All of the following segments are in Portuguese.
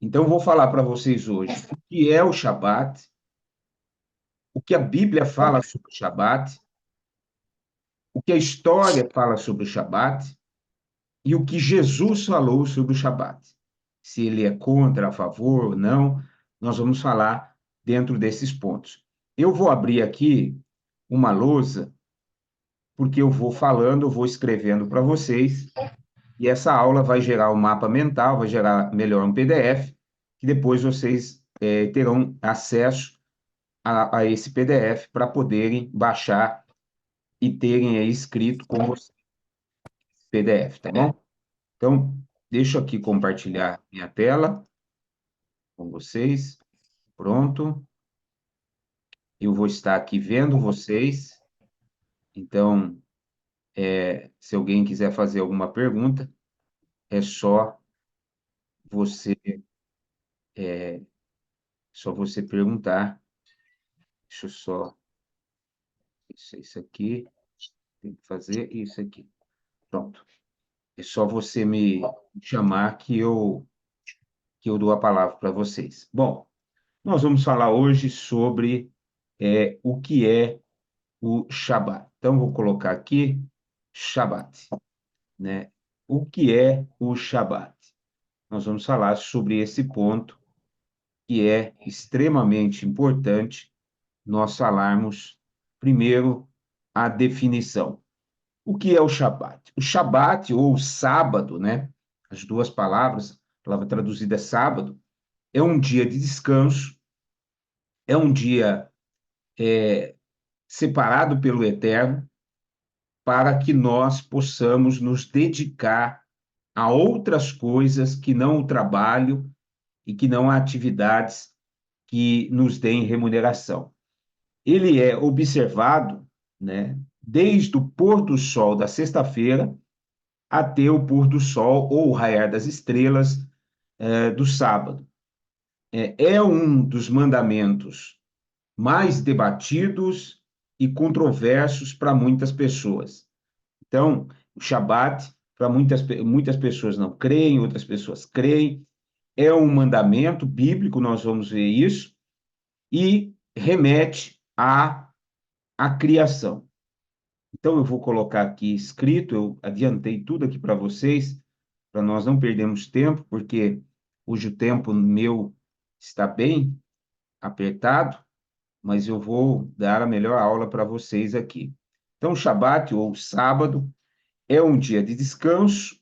Então, eu vou falar para vocês hoje o que é o Shabat, o que a Bíblia fala sobre o Shabat, o que a história fala sobre o Shabat e o que Jesus falou sobre o Shabat. Se ele é contra, a favor ou não, nós vamos falar dentro desses pontos. Eu vou abrir aqui uma lousa, porque eu vou falando, eu vou escrevendo para vocês, e essa aula vai gerar um mapa mental, vai gerar melhor um PDF, que depois vocês terão acesso a esse PDF para poderem baixar e terem aí escrito com você PDF, tá bom? Então, deixa eu aqui compartilhar minha tela com vocês. Pronto. Eu vou estar aqui vendo vocês. Então, se alguém quiser fazer alguma pergunta, é você, só você perguntar. Deixa eu só, isso aqui, tem que fazer isso aqui. Pronto. É só você me chamar que eu dou a palavra para vocês. Bom, nós vamos falar hoje sobre o que é o Shabat. Então, vou colocar aqui Shabat, né? O que é o Shabat? Nós vamos falar sobre esse ponto que é extremamente importante nós falarmos primeiro a definição. O que é o Shabat? O Shabat, ou sábado, né? As duas palavras, a palavra traduzida é sábado, é um dia de descanso, é um dia separado pelo Eterno, para que nós possamos nos dedicar a outras coisas que não o trabalho e que não a atividades que nos deem remuneração. Ele é observado, né, desde o pôr do sol da sexta-feira até o pôr do sol ou o raiar das estrelas do sábado. É um dos mandamentos mais debatidos e controversos para muitas pessoas. Então, o Shabat, para muitas pessoas não creem, outras pessoas creem, é um mandamento bíblico, nós vamos ver isso, e remete à criação. Então, eu vou colocar aqui escrito, eu adiantei tudo aqui para vocês, para nós não perdermos tempo, porque hoje o tempo meu está bem apertado, mas eu vou dar a melhor aula para vocês aqui. Então, Shabat, ou sábado, é um dia de descanso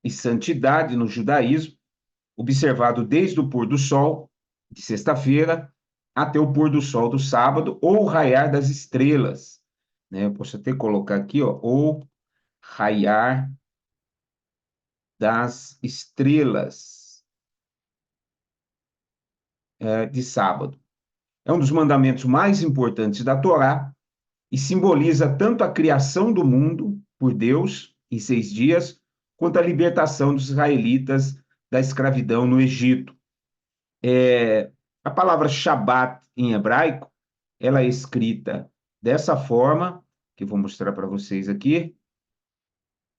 e santidade no judaísmo, observado desde o pôr do sol de sexta-feira até o pôr do sol do sábado, ou o raiar das estrelas, né? Eu posso até colocar aqui, ó, ou raiar das estrelas de sábado. É um dos mandamentos mais importantes da Torá e simboliza tanto a criação do mundo por Deus em 6 dias, quanto a libertação dos israelitas da escravidão no Egito. A palavra Shabat em hebraico, ela é escrita dessa forma, que eu vou mostrar para vocês aqui.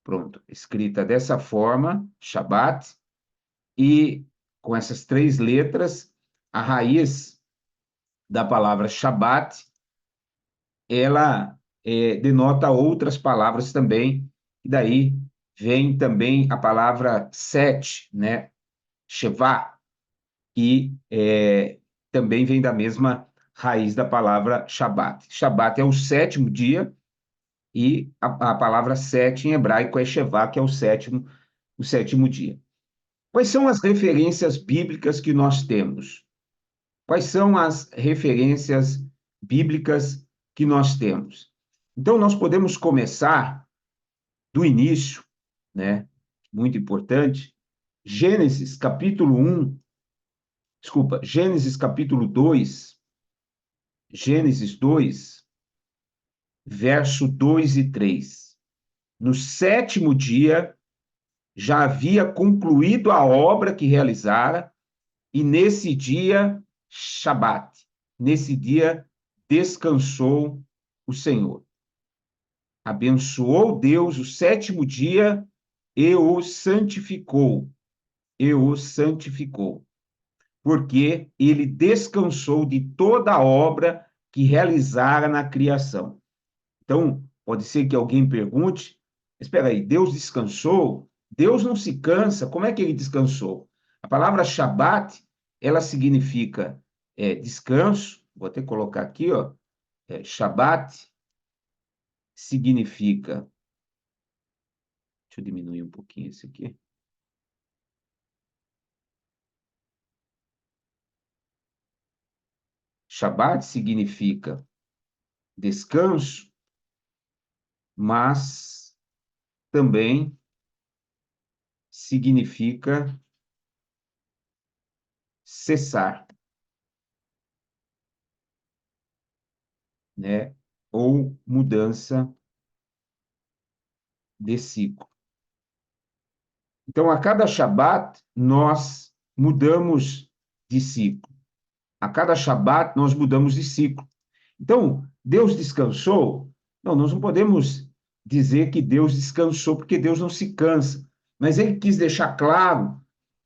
Pronto, escrita dessa forma, Shabat, e com essas 3 letras, a raiz da palavra Shabat, ela denota outras palavras também, e daí vem também a palavra sete, né? Shevá, que também vem da mesma raiz da palavra Shabat. Shabat é o sétimo dia, e a palavra sete em hebraico é Shevá, que é o sétimo dia. Quais são as referências bíblicas que nós temos? Quais são as referências bíblicas que nós temos? Então, nós podemos começar do início, né? Muito importante. Gênesis capítulo 1, desculpa, Gênesis capítulo 2, Gênesis 2, verso 2 e 3. No sétimo dia, já havia concluído a obra que realizara, e nesse dia, Shabat, nesse dia, descansou o Senhor. Abençoou Deus o sétimo dia e o santificou, e o santificou, porque ele descansou de toda a obra que realizara na criação. Então, pode ser que alguém pergunte, espera aí, Deus descansou? Deus não se cansa, como é que ele descansou? A palavra Shabat, ela significa descanso, vou até colocar aqui, ó, Shabat significa, deixa eu diminuir um pouquinho esse aqui, Shabat significa descanso, mas também significa cessar, né? Ou mudança de ciclo. Então, a cada Shabat, nós mudamos de ciclo. A cada Shabat, nós mudamos de ciclo. Então, Deus descansou? Não, nós não podemos dizer que Deus descansou, porque Deus não se cansa. Mas ele quis deixar claro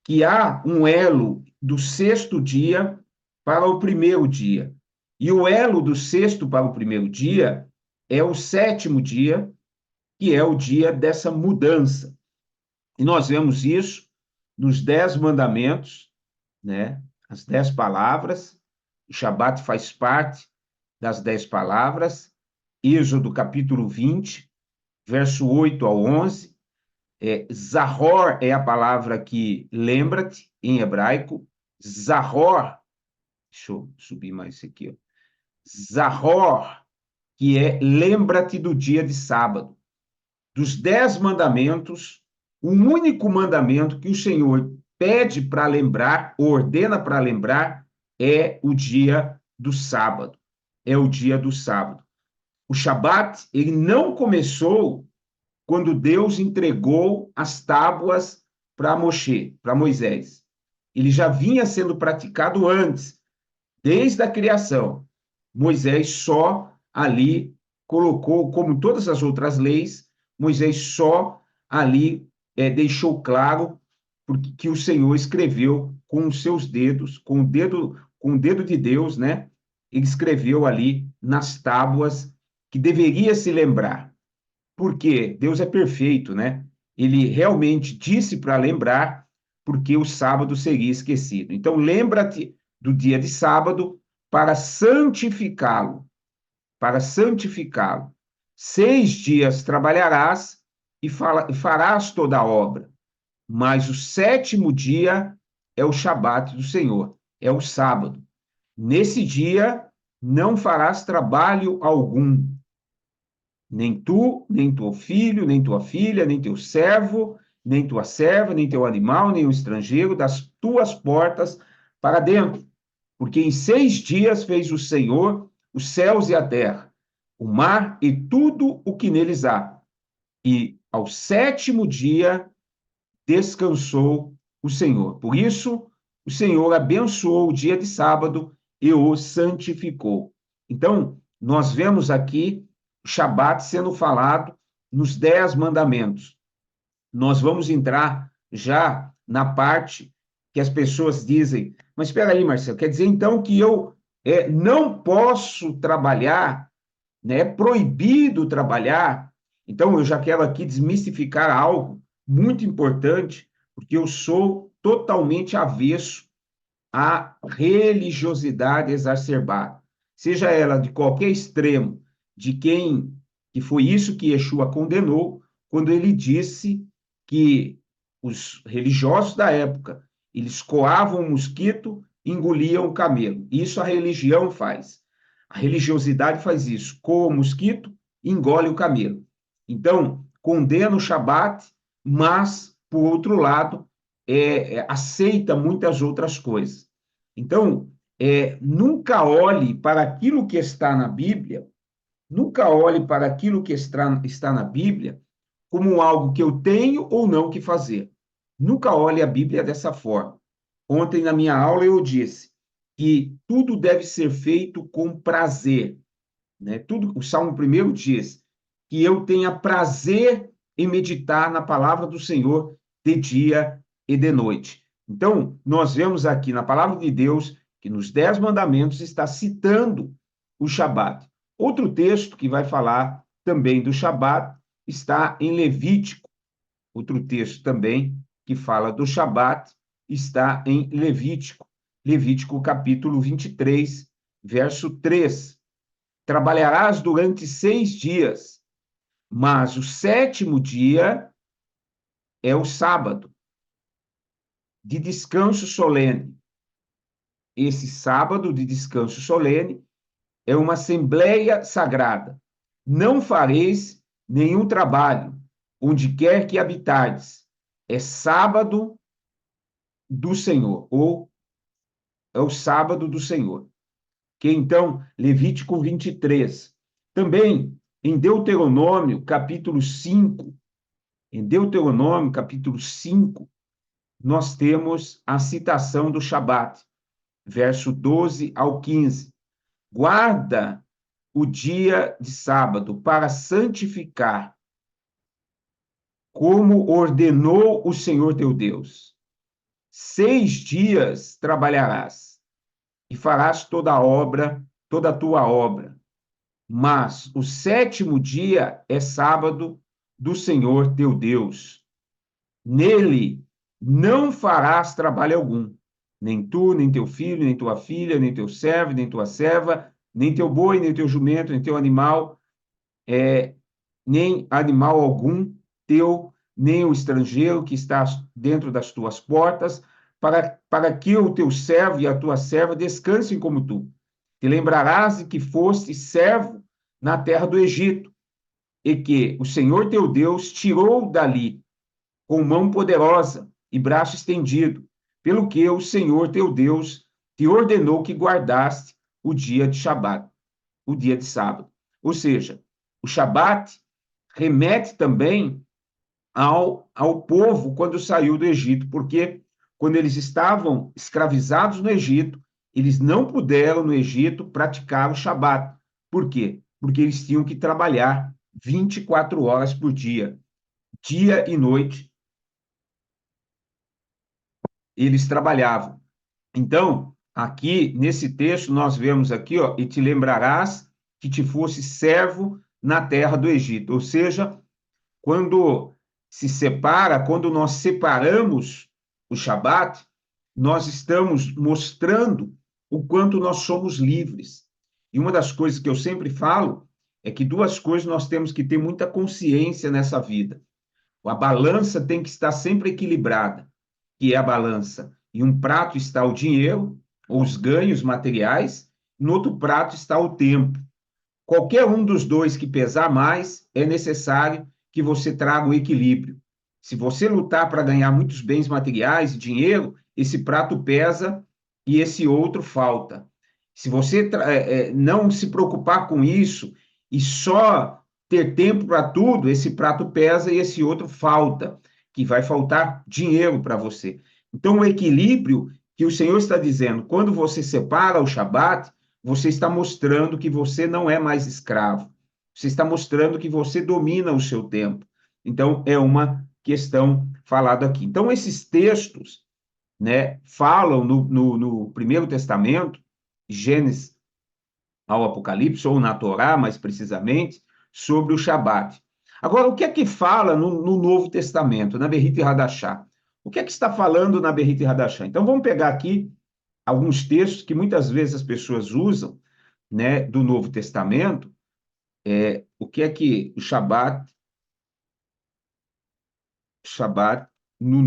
que há um elo do sexto dia para o primeiro dia. E o elo do sexto para o primeiro dia é o sétimo dia, que é o dia dessa mudança. E nós vemos isso nos 10 mandamentos, né? As 10 palavras. O Shabat faz parte das 10 palavras. Êxodo capítulo 20, verso 8 ao 11. Zahor é a palavra que lembra-te em hebraico. Zahor, deixa eu subir mais isso aqui, ó. Zahor, que é lembra-te do dia de sábado. Dos 10 mandamentos, o único mandamento que o Senhor pede para lembrar, ordena para lembrar, é o dia do sábado. É o dia do sábado. O Shabat, ele não começou quando Deus entregou as tábuas para Moshe, para Moisés. Ele já vinha sendo praticado antes, desde a criação. Moisés só ali colocou, como todas as outras leis, Moisés só ali deixou claro porque que o Senhor escreveu com os seus dedos, com o dedo de Deus, né? Ele escreveu ali nas tábuas que deveria se lembrar. Porque Deus é perfeito, né? Ele realmente disse para lembrar, porque o sábado seria esquecido. Então, lembra-te do dia de sábado para santificá-lo, para santificá-lo. 6 dias trabalharás e farás toda a obra, mas o sétimo dia é o Shabat do Senhor, é o sábado. Nesse dia não farás trabalho algum, nem tu, nem teu filho, nem tua filha, nem teu servo, nem tua serva, nem teu animal, nem o estrangeiro, das tuas portas para dentro. Porque em 6 dias fez o Senhor os céus e a terra, o mar e tudo o que neles há. E ao sétimo dia descansou o Senhor. Por isso, o Senhor abençoou o dia de sábado e o santificou. Então, nós vemos aqui o Shabat sendo falado nos 10 mandamentos. Nós vamos entrar já na parte que as pessoas dizem, mas espera aí, Marcelo, quer dizer então que eu não posso trabalhar, né? É proibido trabalhar? Então, eu já quero aqui desmistificar algo muito importante, porque eu sou totalmente avesso à religiosidade exacerbada, seja ela de qualquer extremo, de quem, que foi isso que Yeshua condenou, quando ele disse que os religiosos da época, eles coavam o mosquito e engoliam o camelo. Isso a religião faz. A religiosidade faz isso, coa o mosquito e engole o camelo. Então, condena o Shabat, mas, por outro lado, aceita muitas outras coisas. Então, nunca olhe para aquilo que está na Bíblia, nunca olhe para aquilo que está na Bíblia como algo que eu tenho ou não que fazer. Nunca olhe a Bíblia dessa forma. Ontem, na minha aula, eu disse que tudo deve ser feito com prazer, né? Tudo, o Salmo 1 diz que eu tenha prazer em meditar na palavra do Senhor de dia e de noite. Então, nós vemos aqui na palavra de Deus que nos 10 mandamentos está citando o Shabat. Outro texto que vai falar também do Shabat está em Levítico. Outro texto também que fala do Shabat está em Levítico. Levítico capítulo 23, verso 3. Trabalharás durante 6 dias, mas o sétimo dia é o sábado, de descanso solene. Esse sábado de descanso solene é uma assembleia sagrada. Não fareis nenhum trabalho, onde quer que habitardes. É sábado do Senhor, ou é o sábado do Senhor. Que então, Levítico 23. Também em Deuteronômio, capítulo 5, em Deuteronômio, capítulo 5, nós temos a citação do Shabat, verso 12 ao 15. Guarda o dia de sábado para santificar, como ordenou o Senhor teu Deus. 6 dias trabalharás e farás toda a obra, toda a tua obra. Mas o sétimo dia é sábado do Senhor teu Deus. Nele não farás trabalho algum, nem tu, nem teu filho, nem tua filha, nem teu servo, nem tua serva, nem teu boi, nem teu jumento, nem teu animal, nem animal algum teu, nem o estrangeiro que está dentro das tuas portas, para que o teu servo e a tua serva descansem como tu. Te lembrarás de que foste servo na terra do Egito, e que o Senhor teu Deus tirou dali com mão poderosa e braço estendido, pelo que o Senhor teu Deus te ordenou que guardaste o dia de Shabat, o dia de sábado. Ou seja, o Shabat remete também ao povo quando saiu do Egito, porque quando eles estavam escravizados no Egito, eles não puderam no Egito praticar o Shabat. Por quê? Porque eles tinham que trabalhar 24 horas por dia e noite, eles trabalhavam. Então, aqui nesse texto nós vemos aqui, ó, e te lembrarás que te fosse servo na terra do Egito, ou seja, quando se separa, quando nós separamos o Shabat, nós estamos mostrando o quanto nós somos livres. E uma das coisas que eu sempre falo é que duas coisas nós temos que ter muita consciência nessa vida. A balança tem que estar sempre equilibrada, que é a balança. Em um prato está o dinheiro, ou os ganhos materiais, no outro prato está o tempo. Qualquer um dos dois que pesar mais, é necessário que você traga o equilíbrio. Se você lutar para ganhar muitos bens materiais e dinheiro, esse prato pesa e esse outro falta. Se você não se preocupar com isso e só ter tempo para tudo, esse prato pesa e esse outro falta, que vai faltar dinheiro para você. Então, o equilíbrio que o Senhor está dizendo, quando você separa o Shabat, você está mostrando que você não é mais escravo. Você está mostrando que você domina o seu tempo. Então, é uma questão falada aqui. Então, esses textos, né, falam no Primeiro Testamento, Gênesis ao Apocalipse, ou na Torá, mais precisamente, sobre o Shabat. Agora, o que é que fala no Novo Testamento, na Berrit Hadashah? O que é que está falando na Berrit Hadashah? Então, vamos pegar aqui alguns textos que muitas vezes as pessoas usam, né, do Novo Testamento, o que é que o Shabat no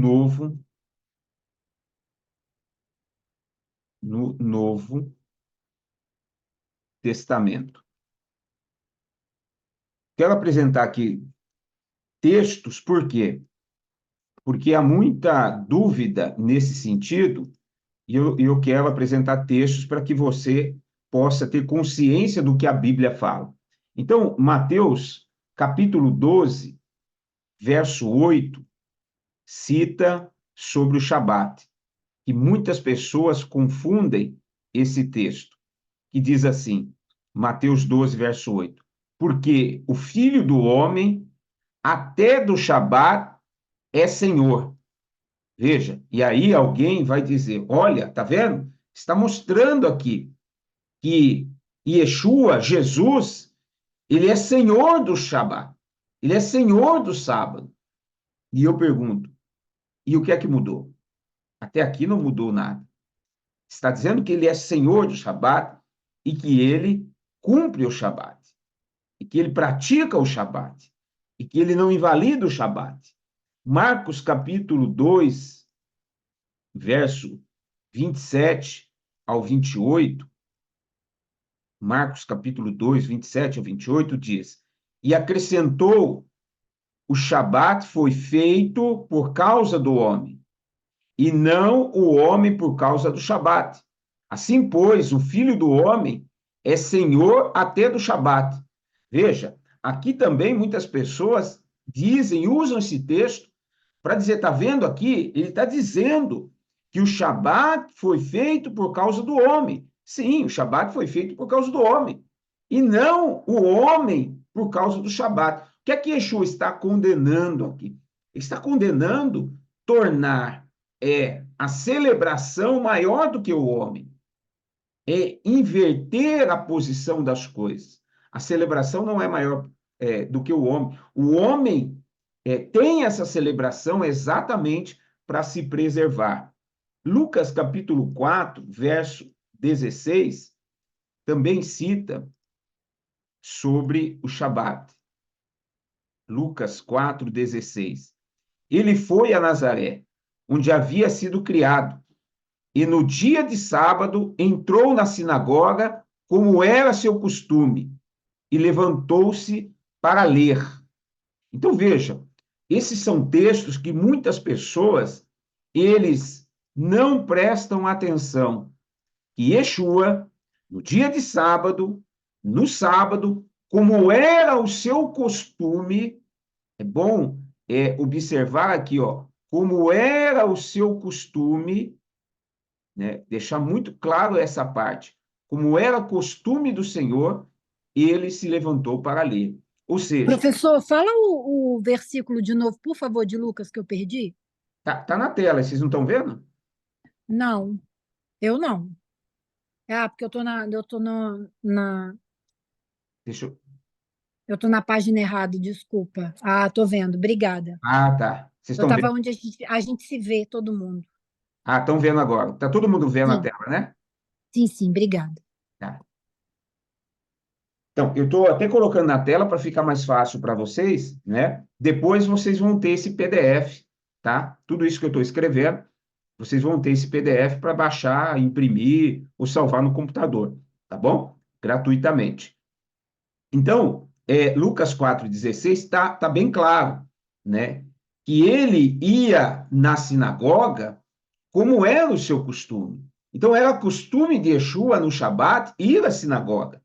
Novo Testamento. Quero apresentar aqui textos, por quê? Porque há muita dúvida nesse sentido, e eu quero apresentar textos para que você possa ter consciência do que a Bíblia fala. Então, Mateus, capítulo 12, verso 8, cita sobre o Shabat, que muitas pessoas confundem esse texto, que diz assim, Mateus 12, verso 8, porque o Filho do Homem, até do Shabat, é Senhor. Veja, e aí alguém vai dizer, olha, tá vendo? Está mostrando aqui que Yeshua, Jesus, ele é Senhor do Shabat. Ele é Senhor do sábado. E eu pergunto, e o que é que mudou? Até aqui não mudou nada. Está dizendo que ele é Senhor do Shabat e que ele cumpre o Shabat, e que ele pratica o Shabat, e que ele não invalida o Shabat. Marcos capítulo 2, verso 27 ao 28, Marcos capítulo 2, 27 ao 28 diz: E acrescentou: o Shabat foi feito por causa do homem, e não o homem por causa do Shabat. Assim, pois, o Filho do Homem é Senhor até do Shabat. Veja, aqui também muitas pessoas dizem, usam esse texto para dizer, está vendo aqui? Ele está dizendo que o Shabat foi feito por causa do homem. Sim, o Shabat foi feito por causa do homem. E não o homem por causa do Shabat. O que é que Yeshua está condenando aqui? Ele está condenando tornar a celebração maior do que o homem. É inverter a posição das coisas. A celebração não é maior do que o homem. O homem tem essa celebração exatamente para se preservar. Lucas capítulo 4, verso 16, também cita sobre o Shabat. Lucas 4, 16. Ele foi a Nazaré, onde havia sido criado, e no dia de sábado entrou na sinagoga, como era seu costume, e levantou-se para ler. Então veja, esses são textos que muitas pessoas eles não prestam atenção. Que Yeshua, no dia de sábado, no sábado, como era o seu costume, é bom observar aqui, ó, como era o seu costume, né, deixar muito claro essa parte, como era costume do Senhor, ele se levantou para ler. Ou seja, Professor, fala o versículo de novo, por favor, de Lucas, que eu perdi. tá na tela, vocês não estão vendo? Não, eu não. Ah, porque Deixa eu... eu tô na página errada, desculpa. Ah, tô vendo, obrigada. Ah, tá. Vocês Eu estão estava vendo? onde a gente se vê, todo mundo. Ah, estão vendo agora. Tá todo mundo vendo a Sim, tela, né? sim, sim, obrigada. Tá. Então, eu estou até colocando na tela para ficar mais fácil para vocês, né? Depois vocês vão ter esse PDF, tá? Tudo isso que eu estou escrevendo, vocês vão ter esse PDF para baixar, imprimir ou salvar no computador, tá bom? Gratuitamente. Então, Lucas 4,16 tá bem claro, né? Que ele ia na sinagoga como era o seu costume. Então, era costume de Yeshua no Shabat ir à sinagoga,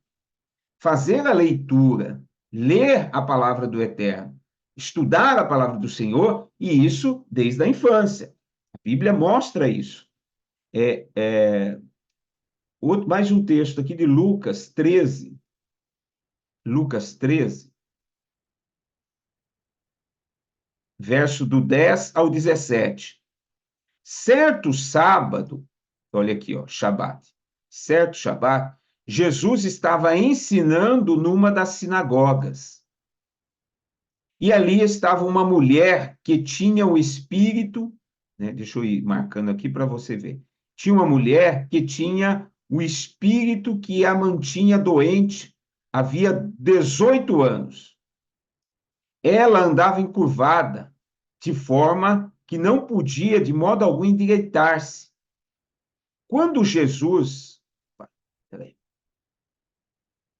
fazer a leitura, ler a palavra do Eterno, estudar a palavra do Senhor, e isso desde a infância. A Bíblia mostra isso. Mais um texto aqui de Lucas 13. Lucas 13, verso do 10 ao 17. Certo sábado, olha aqui, ó, Shabat. Certo Shabat, Jesus estava ensinando numa das sinagogas. E ali estava uma mulher que tinha o espírito, né, deixa eu ir marcando aqui para você ver. Tinha uma mulher que tinha o espírito que a mantinha doente havia 18 anos. Ela andava encurvada, de forma que não podia de modo algum endireitar-se. Quando Jesus, peraí,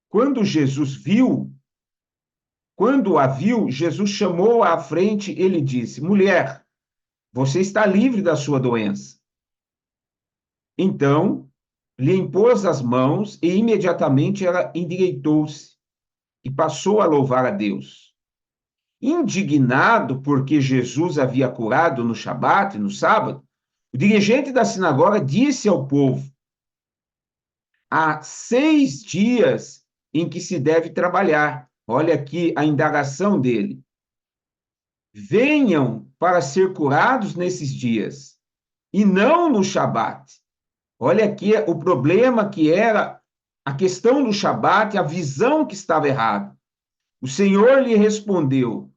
quando Jesus viu, quando a viu, Jesus chamou-a à frente e lhe disse: Mulher, você está livre da sua doença. Então, lhe impôs as mãos e imediatamente ela endireitou-se e passou a louvar a Deus. Indignado porque Jesus havia curado no Shabat, no sábado, o dirigente da sinagoga disse ao povo: há 6 dias em que se deve trabalhar. Olha aqui a indagação dele. Venham para ser curados nesses dias, e não no Shabat. Olha aqui o problema que era a questão do Shabat, a visão que estava errada. O Senhor lhe respondeu: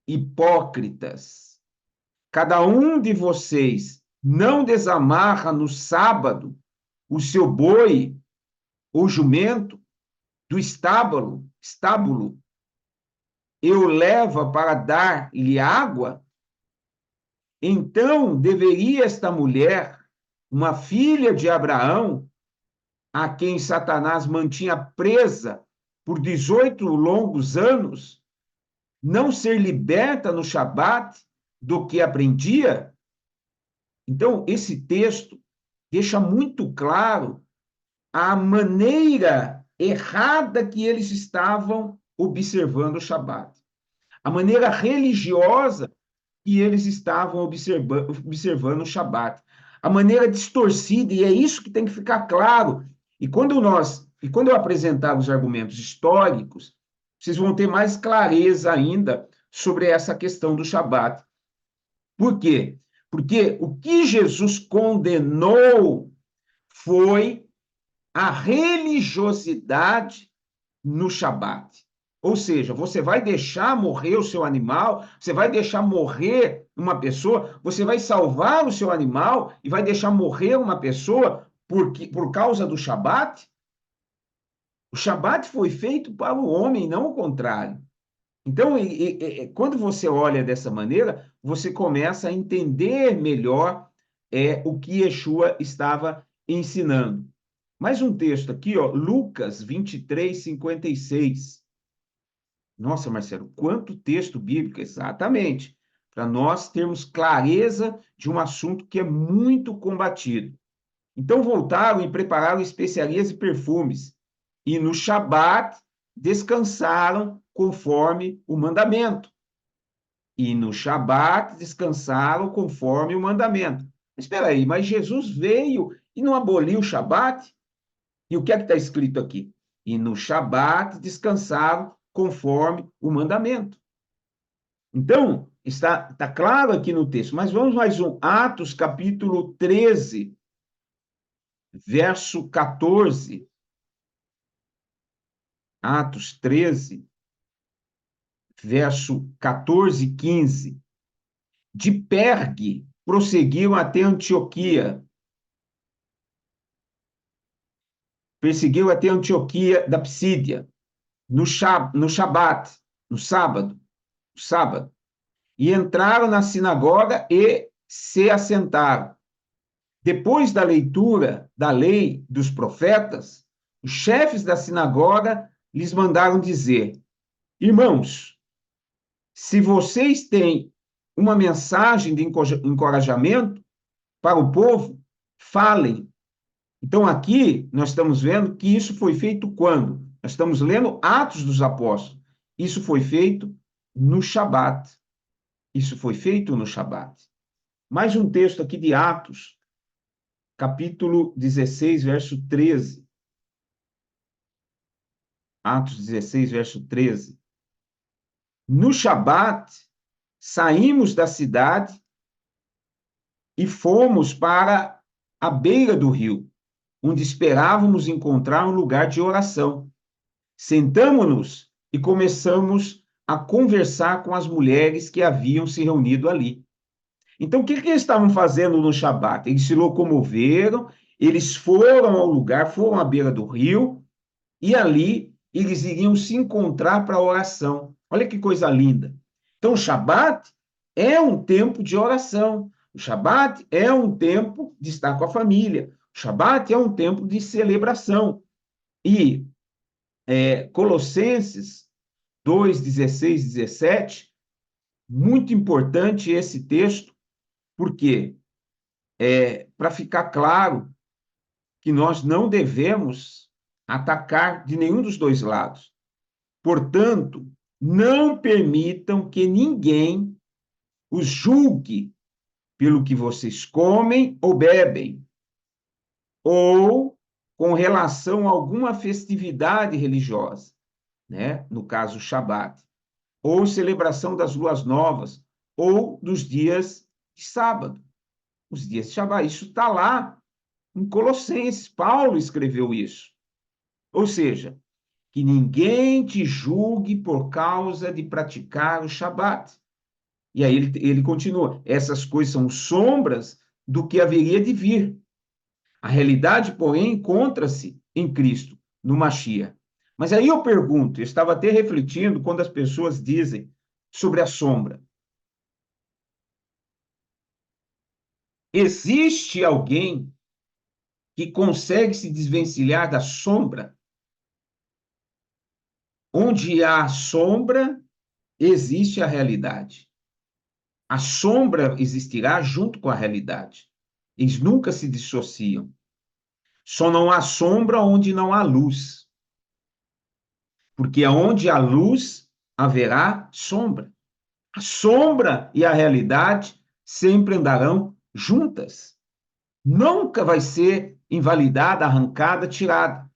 hipócritas, cada um de vocês não desamarra no sábado o seu boi ou jumento do estábulo, e o leva para dar-lhe água? Então deveria esta mulher, uma filha de Abraão, a quem Satanás mantinha presa por 18 longos anos, não ser liberta no Shabat do que aprendia? Então, esse texto deixa muito claro a maneira errada que eles estavam observando o Shabat, a maneira religiosa que eles estavam observando o Shabat, a maneira distorcida, e é isso que tem que ficar claro. E quando eu apresentar os argumentos históricos, vocês vão ter mais clareza ainda sobre essa questão do Shabat. Por quê? Porque o que Jesus condenou foi a religiosidade no Shabat. Ou seja, você vai deixar morrer o seu animal, você vai deixar morrer uma pessoa, você vai salvar o seu animal e vai deixar morrer uma pessoa por causa do Shabat? O Shabat foi feito para o homem, não o contrário. Então, quando você olha dessa maneira, você começa a entender melhor o que Yeshua estava ensinando. Mais um texto aqui, ó, Lucas 23:56. Nossa, Marcelo, quanto texto bíblico, exatamente, para nós termos clareza de um assunto que é muito combatido. Então voltaram e prepararam especiarias e perfumes, e no Shabat descansaram conforme o mandamento. E no Shabat descansaram conforme o mandamento. Mas espera aí, mas Jesus veio e não aboliu o Shabat? E o que é que está escrito aqui? E no Shabat descansaram conforme o mandamento. Então, está claro aqui no texto, mas vamos mais um. Atos, capítulo 13, verso 14. Atos 13, verso 14 e 15. De Pergue prosseguiram até Antioquia. Perseguiu até Antioquia da Psídia, no Shabat, no sábado. E entraram na sinagoga e se assentaram. Depois da leitura da lei dos profetas, os chefes da sinagoga lhes mandaram dizer: irmãos, se vocês têm uma mensagem de encorajamento para o povo, falem. Então, aqui, nós estamos vendo que isso foi feito quando? Nós estamos lendo Atos dos Apóstolos. Isso foi feito no Shabat. Isso foi feito no Shabat. Mais um texto aqui de Atos, capítulo 16, verso 13. Atos 16, verso 13. No Shabat, saímos da cidade e fomos para a beira do rio, onde esperávamos encontrar um lugar de oração. Sentamo-nos e começamos a conversar com as mulheres que haviam se reunido ali. Então, o que eles estavam fazendo no Shabat? Eles se locomoveram, eles foram ao lugar, foram à beira do rio, e ali eles iriam se encontrar para a oração. Olha que coisa linda. Então, o Shabat é um tempo de oração. O Shabat é um tempo de estar com a família. O Shabat é um tempo de celebração. E Colossenses 2, 16, 17, muito importante esse texto, porque para ficar claro que nós não devemos atacar de nenhum dos dois lados. Portanto, não permitam que ninguém os julgue pelo que vocês comem ou bebem, ou com relação a alguma festividade religiosa, né? No caso, o Shabat, ou celebração das luas novas, ou dos dias de sábado. Os dias de Shabat. Isso está lá em Colossenses. Paulo escreveu isso. Ou seja, que ninguém te julgue por causa de praticar o Shabat. E aí ele continua, essas coisas são sombras do que haveria de vir. A realidade, porém, encontra-se em Cristo, no Mashiach. Mas aí eu pergunto, eu estava até refletindo quando as pessoas dizem sobre a sombra. Existe alguém que consegue se desvencilhar da sombra? Onde há sombra, existe a realidade. A sombra existirá junto com a realidade. Eles nunca se dissociam. Só não há sombra onde não há luz. Porque onde há luz, haverá sombra. A sombra e a realidade sempre andarão juntas. Nunca vai ser invalidada, arrancada, tirada.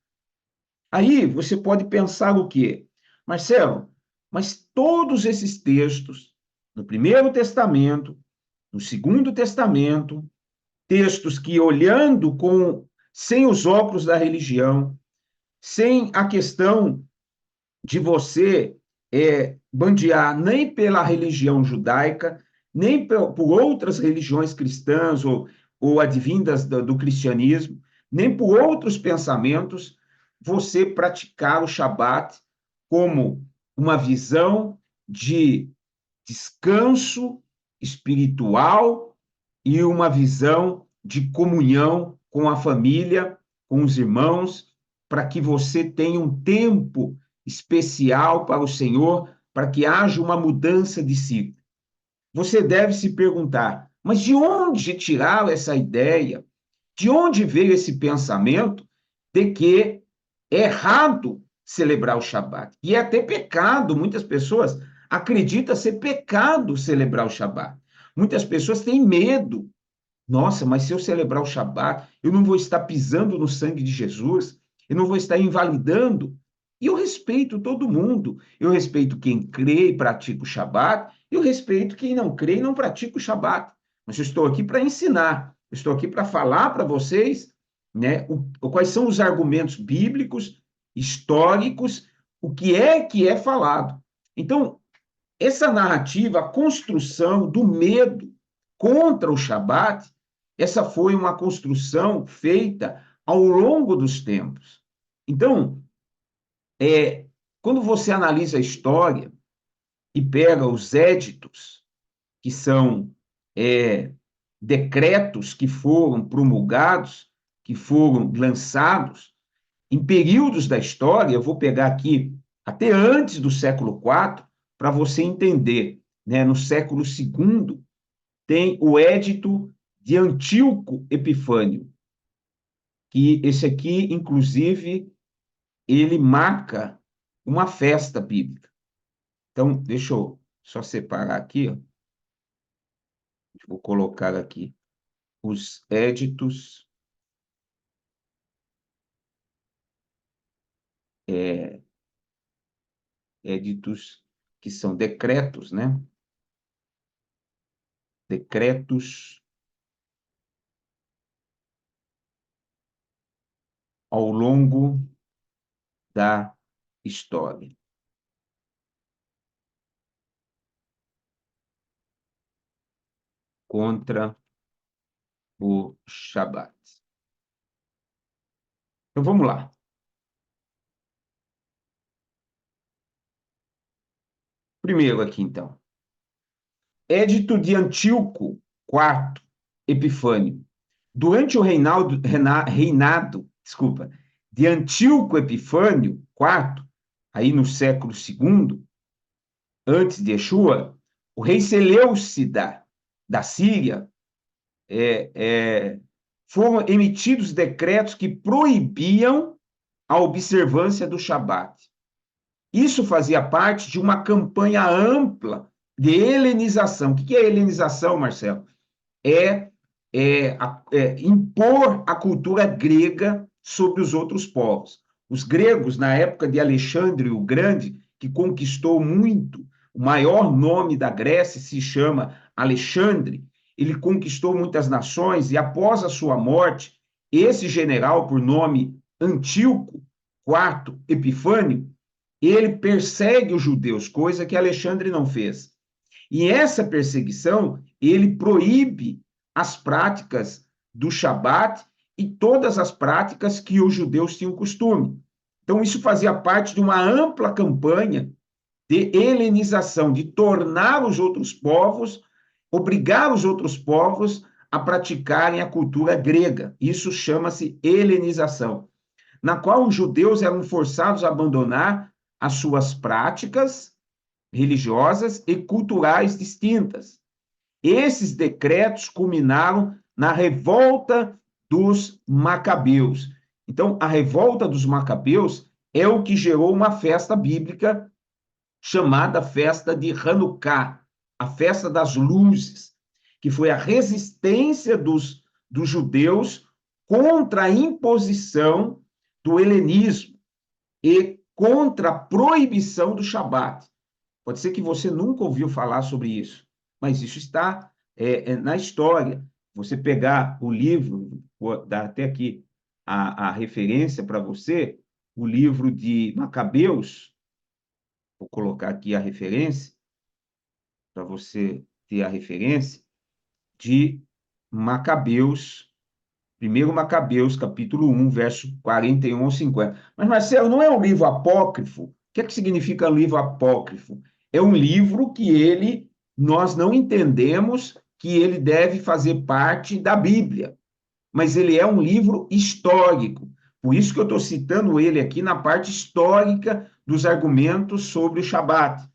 Aí você pode pensar o quê? Marcelo, mas todos esses textos, no Primeiro Testamento, no Segundo Testamento, textos que, olhando sem os óculos da religião, sem a questão de você bandear nem pela religião judaica, nem por outras religiões cristãs ou advindas do cristianismo, nem por outros pensamentos, você praticar o Shabat como uma visão de descanso espiritual e uma visão de comunhão com a família, com os irmãos, para que você tenha um tempo especial para o Senhor, para que haja uma mudança de ciclo. Você deve se perguntar, mas de onde tiraram essa ideia? De onde veio esse pensamento de que é errado celebrar o Shabat? E é até pecado, muitas pessoas acreditam ser pecado celebrar o Shabat. Muitas pessoas têm medo. Nossa, mas se eu celebrar o Shabat, eu não vou estar pisando no sangue de Jesus, eu não vou estar invalidando. E eu respeito todo mundo. Eu respeito quem crê e pratica o Shabat, eu respeito quem não crê e não pratica o Shabat. Mas eu estou aqui para ensinar, eu estou aqui para falar para vocês, né, quais são os argumentos bíblicos, históricos, o que é falado. Então, essa narrativa, a construção do medo contra o Shabat, essa foi uma construção feita ao longo dos tempos. Então, quando você analisa a história e pega os éditos, que são decretos que foram promulgados, que foram lançados em períodos da história, eu vou pegar aqui até antes do século IV, para você entender, né? No século II, tem o Édito de Antíoco Epifânio, que esse aqui, inclusive, ele marca uma festa bíblica. Então, deixa eu só separar aqui, ó. Vou colocar aqui os éditos éditos que são decretos, né? Decretos ao longo da história. Contra o Shabat. Então, vamos lá. Primeiro aqui, então. Édito de Antíoco IV Epifânio. Durante o reinado de Antíoco Epifânio IV, aí no século II, antes de Yeshua, o rei Seleucida da Síria, foram emitidos decretos que proibiam a observância do Shabat. Isso fazia parte de uma campanha ampla de helenização. O que é helenização, Marcelo? Impor a cultura grega sobre os outros povos. Os gregos, na época de Alexandre o Grande, que conquistou muito o maior nome da Grécia se chama Alexandre. Ele conquistou muitas nações e, após a sua morte, esse general, por nome Antíoco IV Epifânio, ele persegue os judeus, coisa que Alexandre não fez. E essa perseguição, ele proíbe as práticas do Shabat e todas as práticas que os judeus tinham costume. Então, isso fazia parte de uma ampla campanha de helenização, de tornar os outros povos, obrigar os outros povos a praticarem a cultura grega. Isso chama-se helenização, na qual os judeus eram forçados a abandonar as suas práticas religiosas e culturais distintas. Esses decretos culminaram na revolta dos Macabeus. Então, a revolta dos Macabeus é o que gerou uma festa bíblica chamada festa de Hanukkah, a festa das luzes, que foi a resistência dos judeus contra a imposição do helenismo e contra a proibição do Shabat. Pode ser que você nunca ouviu falar sobre isso, mas isso está na história. Você pegar o livro, vou dar até aqui a referência para você, o livro de Macabeus, vou colocar aqui a referência, para você ter a referência, de Macabeus, primeiro Macabeus, capítulo 1, verso 41 ao 50. Mas, Marcelo, não é um livro apócrifo? O que é que significa um livro apócrifo? É um livro que nós não entendemos que ele deve fazer parte da Bíblia, mas ele é um livro histórico. Por isso que eu estou citando ele aqui na parte histórica dos argumentos sobre o Shabat.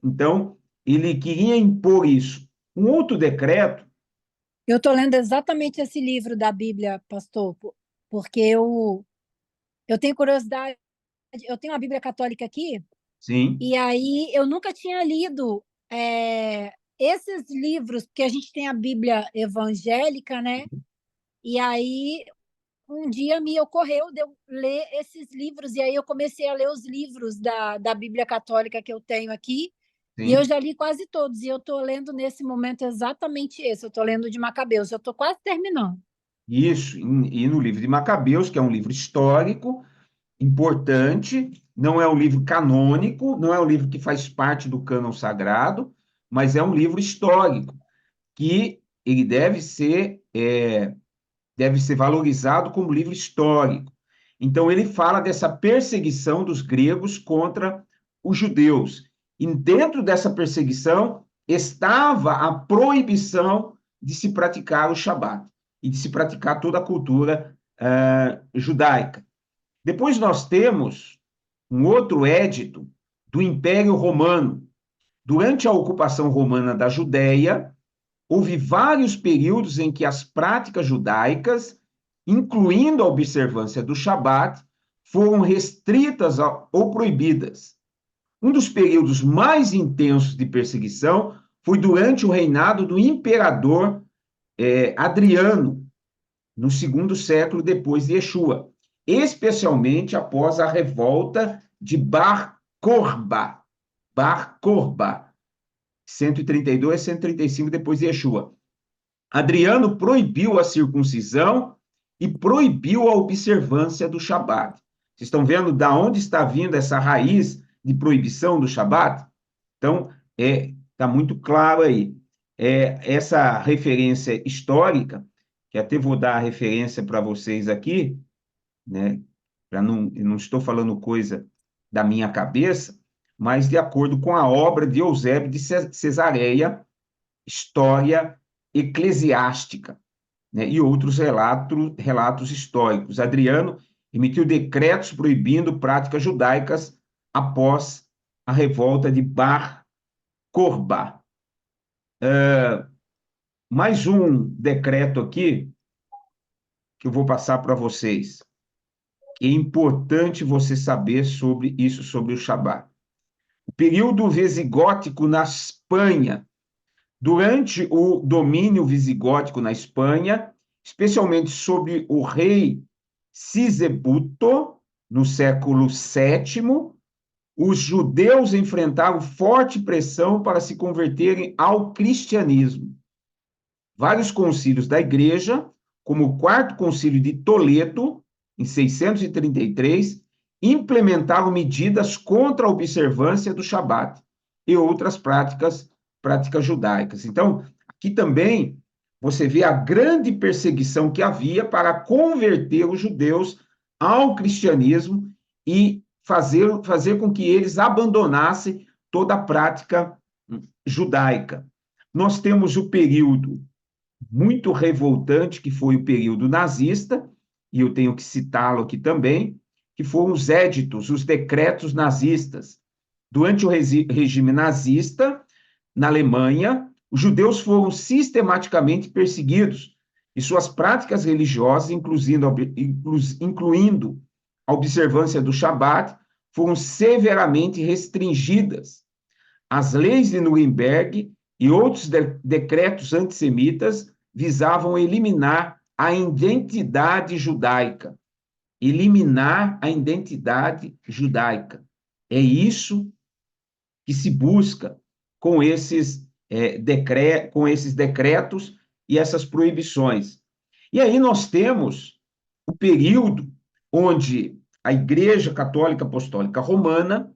Então, ele queria impor isso. Um outro decreto. Eu estou lendo exatamente esse livro da Bíblia, pastor, porque eu tenho curiosidade. Eu tenho a Bíblia católica aqui, Sim, e aí eu nunca tinha lido esses livros, porque a gente tem a Bíblia evangélica, né? E aí um dia me ocorreu de eu ler esses livros, e aí eu comecei a ler os livros da Bíblia católica que eu tenho aqui, e eu sim. já li quase todos, e eu estou lendo nesse momento exatamente esse, eu estou lendo de Macabeus, eu estou quase terminando. Isso, e no livro de Macabeus, que é um livro histórico, importante, não é um livro canônico, não é um livro que faz parte do cânon sagrado, mas é um livro histórico, que ele deve ser valorizado como livro histórico. Então, ele fala dessa perseguição dos gregos contra os judeus. E dentro dessa perseguição estava a proibição de se praticar o Shabat e de se praticar toda a cultura judaica. Depois nós temos um outro édito do Império Romano. Durante a ocupação romana da Judéia, houve vários períodos em que as práticas judaicas, incluindo a observância do Shabat, foram restritas ou proibidas. Um dos períodos mais intensos de perseguição foi durante o reinado do imperador Adriano, no segundo século depois de Yeshua, especialmente após a revolta de Bar Korba. Bar Korba, 132 a 135 depois de Yeshua. Adriano proibiu a circuncisão e proibiu a observância do Shabat. Vocês estão vendo da onde está vindo essa raiz de proibição do Shabat? Então, está muito claro aí. Essa referência histórica, que até vou dar a referência para vocês aqui, né? Eu não estou falando coisa da minha cabeça, mas de acordo com a obra de Eusébio de Cesareia, História Eclesiástica, né? E outros relatos históricos. Adriano emitiu decretos proibindo práticas judaicas após a revolta de Bar Kokhba. Mais um decreto aqui que eu vou passar para vocês. É importante você saber sobre isso, sobre o Shabat. O período visigótico na Espanha. Durante o domínio visigótico na Espanha, especialmente sob o rei Sisebuto, no século VII, os judeus enfrentaram forte pressão para se converterem ao cristianismo. Vários concílios da igreja, como o Quarto Concílio de Toledo, em 633, implementaram medidas contra a observância do Shabat e outras práticas judaicas. Então, aqui também você vê a grande perseguição que havia para converter os judeus ao cristianismo e fazer com que eles abandonassem toda a prática judaica. Nós temos o período muito revoltante, que foi o período nazista, e eu tenho que citá-lo aqui também, que foram os éditos, os decretos nazistas. Durante o regime nazista, na Alemanha, os judeus foram sistematicamente perseguidos e suas práticas religiosas, incluindo a observância do Shabat, foram severamente restringidas. As leis de Nuremberg e outros decretos antissemitas visavam eliminar a identidade judaica. Eliminar a identidade judaica. É isso que se busca com esses decretos e essas proibições. E aí nós temos o período onde a Igreja Católica Apostólica Romana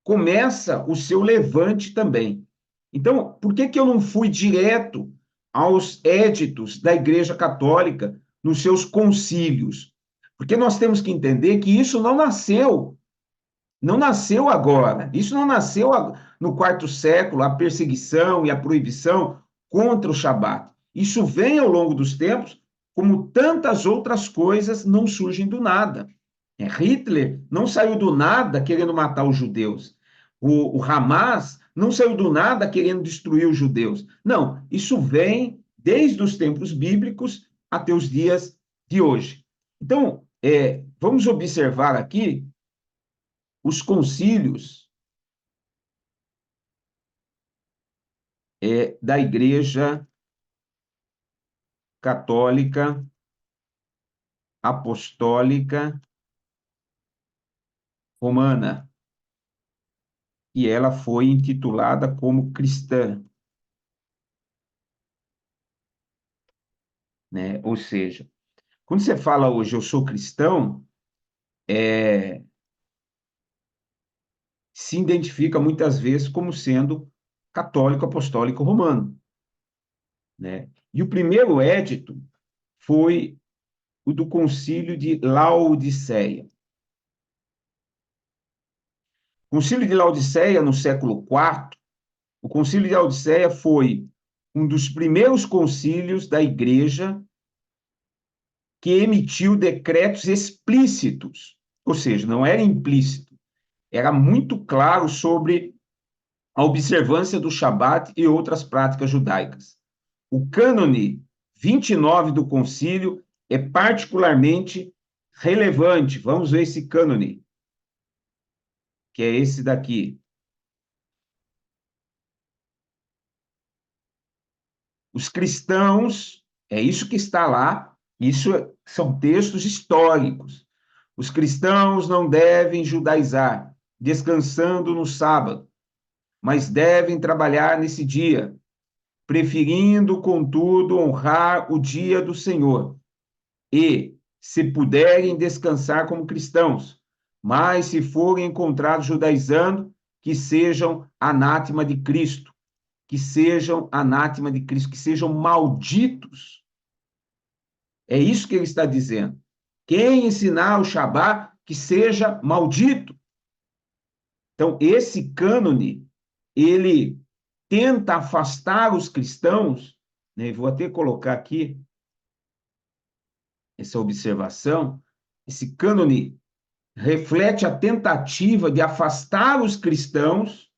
começa o seu levante também. Então, por que eu não fui direto aos éditos da Igreja Católica nos seus concílios? Porque nós temos que entender que isso não nasceu agora, isso não nasceu no quarto século, a perseguição e a proibição contra o Shabat. Isso vem ao longo dos tempos, como tantas outras coisas não surgem do nada. Hitler não saiu do nada querendo matar os judeus. O Hamas não saiu do nada querendo destruir os judeus. Não, isso vem desde os tempos bíblicos até os dias de hoje. Então, vamos observar aqui os concílios da Igreja Católica Apostólica Romana. E ela foi intitulada como cristã, né? Ou seja, quando você fala hoje, eu sou cristão, se identifica muitas vezes como sendo católico apostólico romano, né? E o primeiro édito foi o do Concílio de Laodiceia. O Concílio de Laodiceia, no século IV, o Concílio de Laodiceia foi um dos primeiros concílios da Igreja que emitiu decretos explícitos, ou seja, não era implícito, era muito claro sobre a observância do Shabat e outras práticas judaicas. O cânone 29 do concílio é particularmente relevante. Vamos ver esse cânone, que é esse daqui. Os cristãos, é isso que está lá, isso são textos históricos. Os cristãos não devem judaizar, descansando no sábado, mas devem trabalhar nesse dia, preferindo, contudo, honrar o dia do Senhor. E, se puderem, descansar como cristãos, mas se forem encontrados judaizando, que sejam anátema de Cristo, que sejam anátema de Cristo, que sejam malditos. É isso que ele está dizendo. Quem ensinar o Shabat, que seja maldito. Então, esse cânone, ele tenta afastar os cristãos, né? Vou até colocar aqui essa observação. Esse cânone reflete a tentativa de afastar os cristãos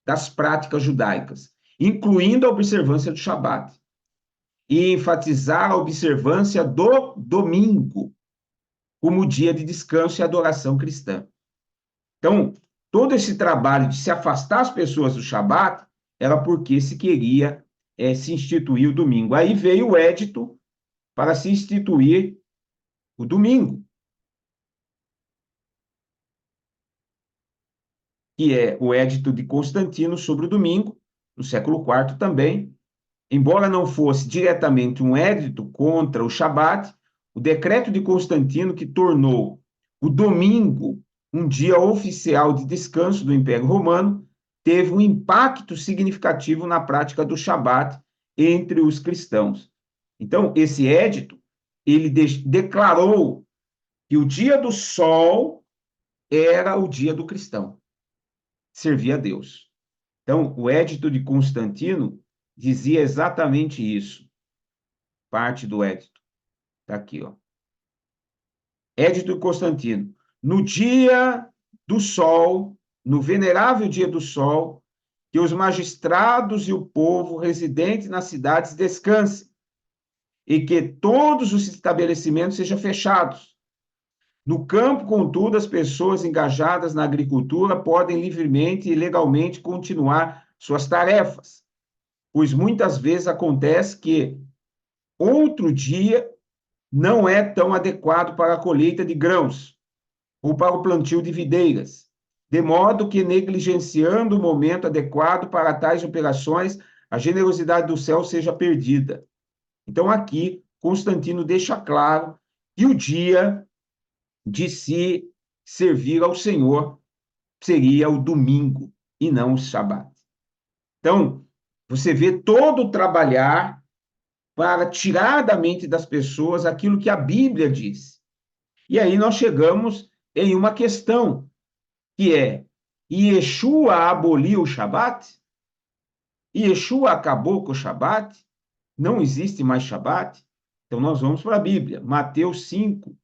das práticas judaicas, incluindo a observância do Shabat, e enfatizar a observância do domingo como dia de descanso e adoração cristã. Então, todo esse trabalho de se afastar as pessoas do Shabat era porque se queria se instituir o domingo. Aí veio o édito para se instituir o domingo. que é o Edito de Constantino sobre o domingo, no século IV também. Embora não fosse diretamente um edito contra o Shabat, o decreto de Constantino, que tornou o domingo um dia oficial de descanso do Império Romano, teve um impacto significativo na prática do Shabat entre os cristãos. Então, esse edito, ele declarou que o dia do sol era o dia do cristão, servia a Deus. Então, o Edito de Constantino dizia exatamente isso. Parte do Edito. Está aqui, ó. Edito de Constantino. No dia do sol, no venerável dia do sol, que os magistrados e o povo residentes nas cidades descansem, e que todos os estabelecimentos sejam fechados. No campo, contudo, as pessoas engajadas na agricultura podem livremente e legalmente continuar suas tarefas, pois muitas vezes acontece que outro dia não é tão adequado para a colheita de grãos ou para o plantio de videiras, de modo que, negligenciando o momento adequado para tais operações, a generosidade do céu seja perdida. Então, aqui, Constantino deixa claro que o dia de se servir ao Senhor seria o domingo e não o Shabat. Então, você vê todo o trabalhar para tirar da mente das pessoas aquilo que a Bíblia diz. E aí nós chegamos em uma questão, que é: Yeshua aboliu o Shabat? Yeshua acabou com o Shabat? Não existe mais Shabat? Então nós vamos para a Bíblia, Mateus 5,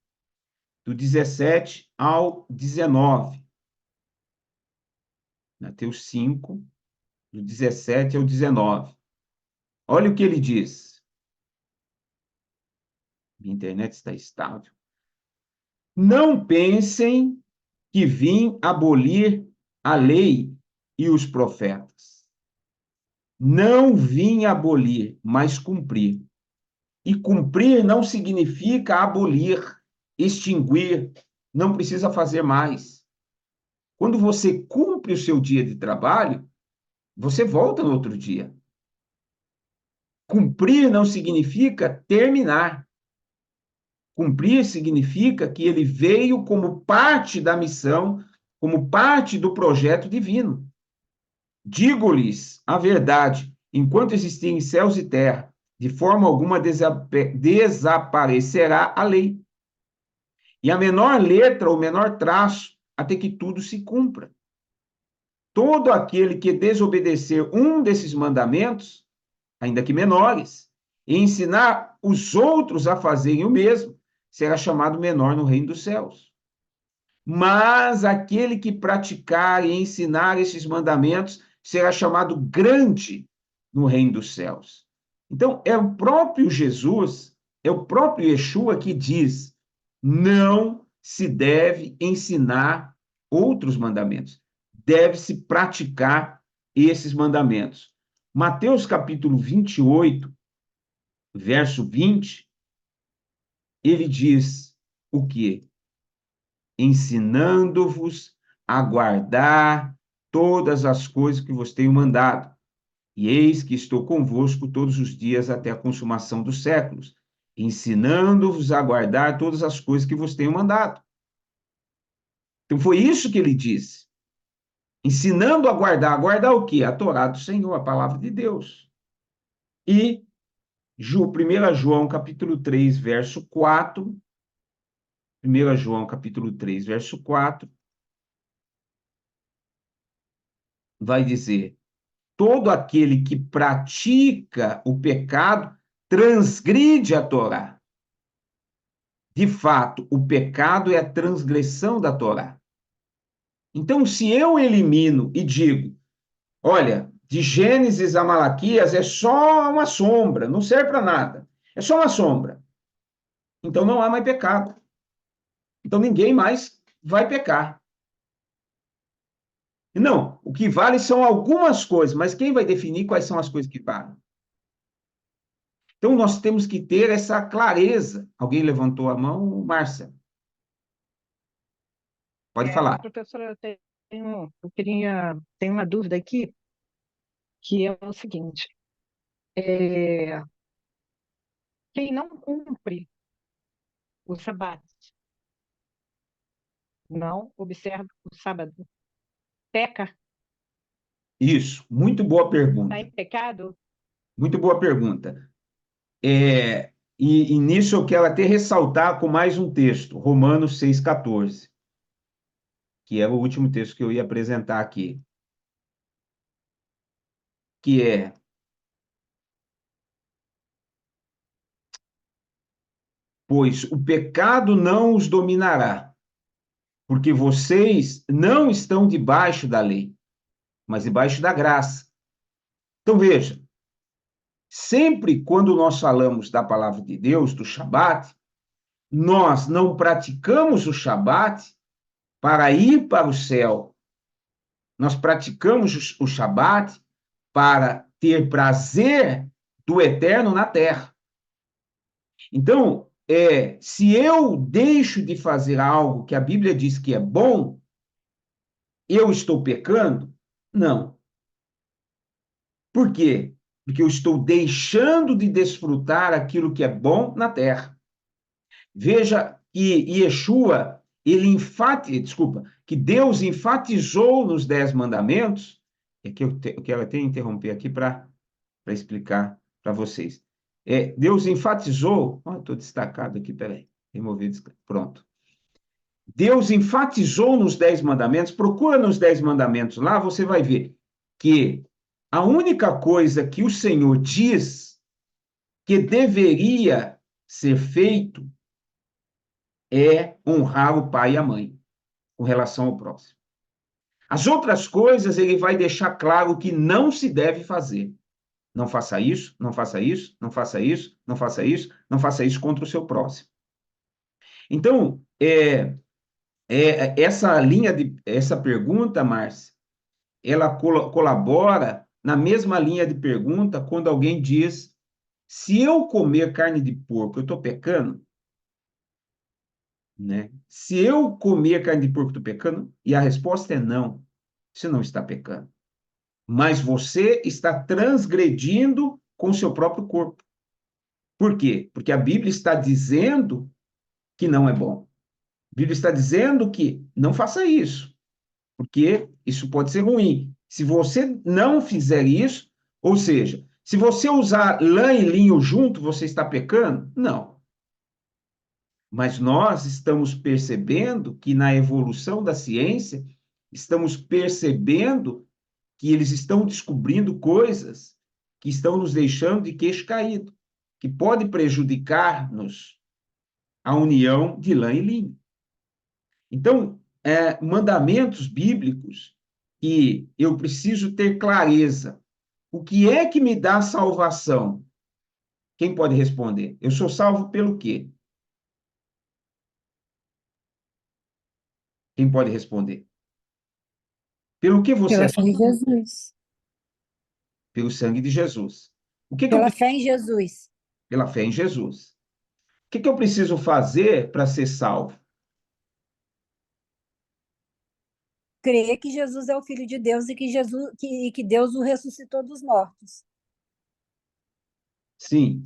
do 17 ao 19. Mateus 5, do 17 ao 19. Olha o que ele diz. Minha internet está estável. Não pensem que vim abolir a lei e os profetas. Não vim abolir, mas cumprir. E cumprir não significa abolir, extinguir, não precisa fazer mais. Quando você cumpre o seu dia de trabalho, você volta no outro dia. Cumprir não significa terminar. Cumprir significa que ele veio como parte da missão, como parte do projeto divino. Digo-lhes a verdade, enquanto existirem céus e terra, de forma alguma desaparecerá a lei. E a menor letra, o menor traço, até que tudo se cumpra. Todo aquele que desobedecer um desses mandamentos, ainda que menores, e ensinar os outros a fazerem o mesmo, será chamado menor no reino dos céus. Mas aquele que praticar e ensinar esses mandamentos será chamado grande no reino dos céus. Então, é o próprio Jesus, é o próprio Yeshua que diz: não se deve ensinar outros mandamentos, deve-se praticar esses mandamentos. Mateus capítulo 28, verso 20, ele diz o quê? Ensinando-vos a guardar todas as coisas que vos tenho mandado. E eis que estou convosco todos os dias até a consumação dos séculos, ensinando-vos a guardar todas as coisas que vos tenho mandado. Então foi isso que ele disse. Ensinando a guardar o quê? A Torá do Senhor, a palavra de Deus. E 1 João capítulo 3, verso 4, 1 João capítulo 3, verso 4, vai dizer: todo aquele que pratica o pecado transgride a Torá. De fato, o pecado é a transgressão da Torá. Então, se eu elimino e digo: olha, de Gênesis a Malaquias é só uma sombra, não serve para nada, é só uma sombra, então não há mais pecado. Então ninguém mais vai pecar. Não, o que vale são algumas coisas, mas quem vai definir quais são as coisas que valem? Então, nós temos que ter essa clareza. Alguém levantou a mão? Márcia, pode falar. Professora, Tenho uma dúvida aqui, que é o seguinte: é, quem não cumpre o Shabat, não observa o sábado, peca, Isso, muito boa está pergunta. em pecado? Muito boa pergunta. E nisso eu quero até ressaltar com mais um texto, Romanos 6,14, que é o último texto que eu ia apresentar aqui, que é: pois o pecado não os dominará, porque vocês não estão debaixo da lei, mas debaixo da graça. Então veja, sempre quando nós falamos da palavra de Deus, do Shabat, nós não praticamos o Shabat para ir para o céu. Nós praticamos o Shabat para ter prazer do eterno na terra. Então, se eu deixo de fazer algo que a Bíblia diz que é bom, eu estou pecando? Não. Por quê? Porque eu estou deixando de desfrutar aquilo que é bom na terra. Veja que Yeshua, que Deus enfatizou nos 10 mandamentos, é que eu quero até interromper aqui para explicar para vocês. Deus enfatizou, estou destacado aqui, peraí, remover, pronto. Deus enfatizou nos 10 mandamentos, procura nos 10 mandamentos lá, você vai ver que a única coisa que o Senhor diz que deveria ser feito é honrar o pai e a mãe, com relação ao próximo. As outras coisas ele vai deixar claro que não se deve fazer. Não faça isso, não faça isso, não faça isso, não faça isso, não faça isso contra o seu próximo. Então, essa pergunta, Márcia, ela colabora na mesma linha de pergunta quando alguém diz: se eu comer carne de porco, eu estou pecando? Né? Se eu comer carne de porco, estou pecando? E a resposta é não, você não está pecando. Mas você está transgredindo com o seu próprio corpo. Por quê? Porque a Bíblia está dizendo que não é bom. A Bíblia está dizendo que não faça isso, porque isso pode ser ruim. Se você não fizer isso, ou seja, se você usar lã e linho junto, você está pecando? Não. Mas nós estamos percebendo que na evolução da ciência, estamos percebendo que eles estão descobrindo coisas que estão nos deixando de queixo caído, que pode prejudicar-nos a união de lã e linho. Então, mandamentos bíblicos que eu preciso ter clareza. O que é que me dá salvação? Quem pode responder? Eu sou salvo pelo quê? Quem pode responder? Pelo que você Pela é fé em salvo? Jesus. Pelo sangue de Jesus. O que que eu Pela preciso? fé em Jesus. Pela fé em Jesus. O que que eu preciso fazer para ser salvo? Crer que Jesus é o Filho de Deus e que Deus o ressuscitou dos mortos. Sim.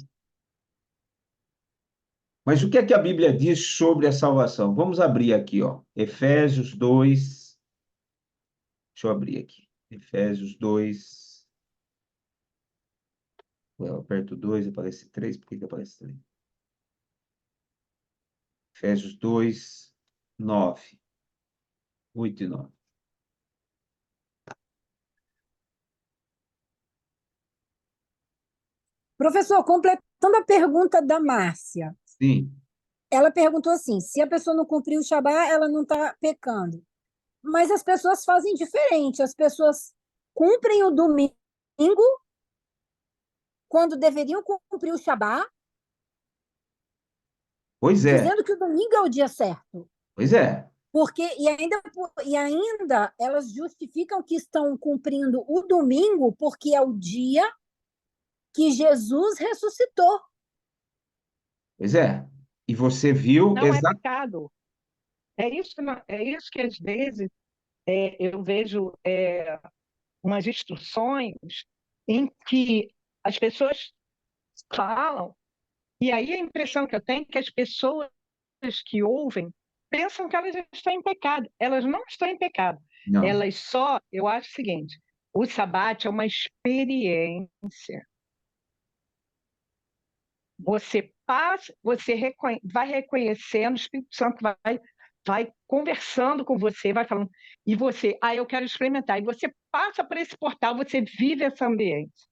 Mas o que é que a Bíblia diz sobre a salvação? Vamos abrir aqui, ó. Efésios 2. Deixa eu abrir aqui. Efésios 2. Eu aperto 2, aparece 3. Por que que aparece 3? Efésios 2, 9. 8 e 9. Professor, completando a pergunta da Márcia, Sim, ela perguntou assim: se a pessoa não cumprir o Shabá, ela não está pecando. Mas as pessoas fazem diferente. As pessoas cumprem o domingo quando deveriam cumprir o Shabá, pois é, dizendo que o domingo é o dia certo. pois é, Porque, e ainda elas justificam que estão cumprindo o domingo porque é o dia que Jesus ressuscitou. pois é. E você viu Não é pecado. É isso que às vezes eu vejo umas instruções em que as pessoas falam, e aí a impressão que eu tenho é que as pessoas que ouvem pensam que elas estão em pecado. Elas não estão em pecado. Não, Elas só, eu acho o seguinte, o Shabat é uma experiência. Você passa, vai reconhecendo, o Espírito Santo vai conversando com você, vai falando, e você, eu quero experimentar. E você passa por esse portal, você vive esse ambiente.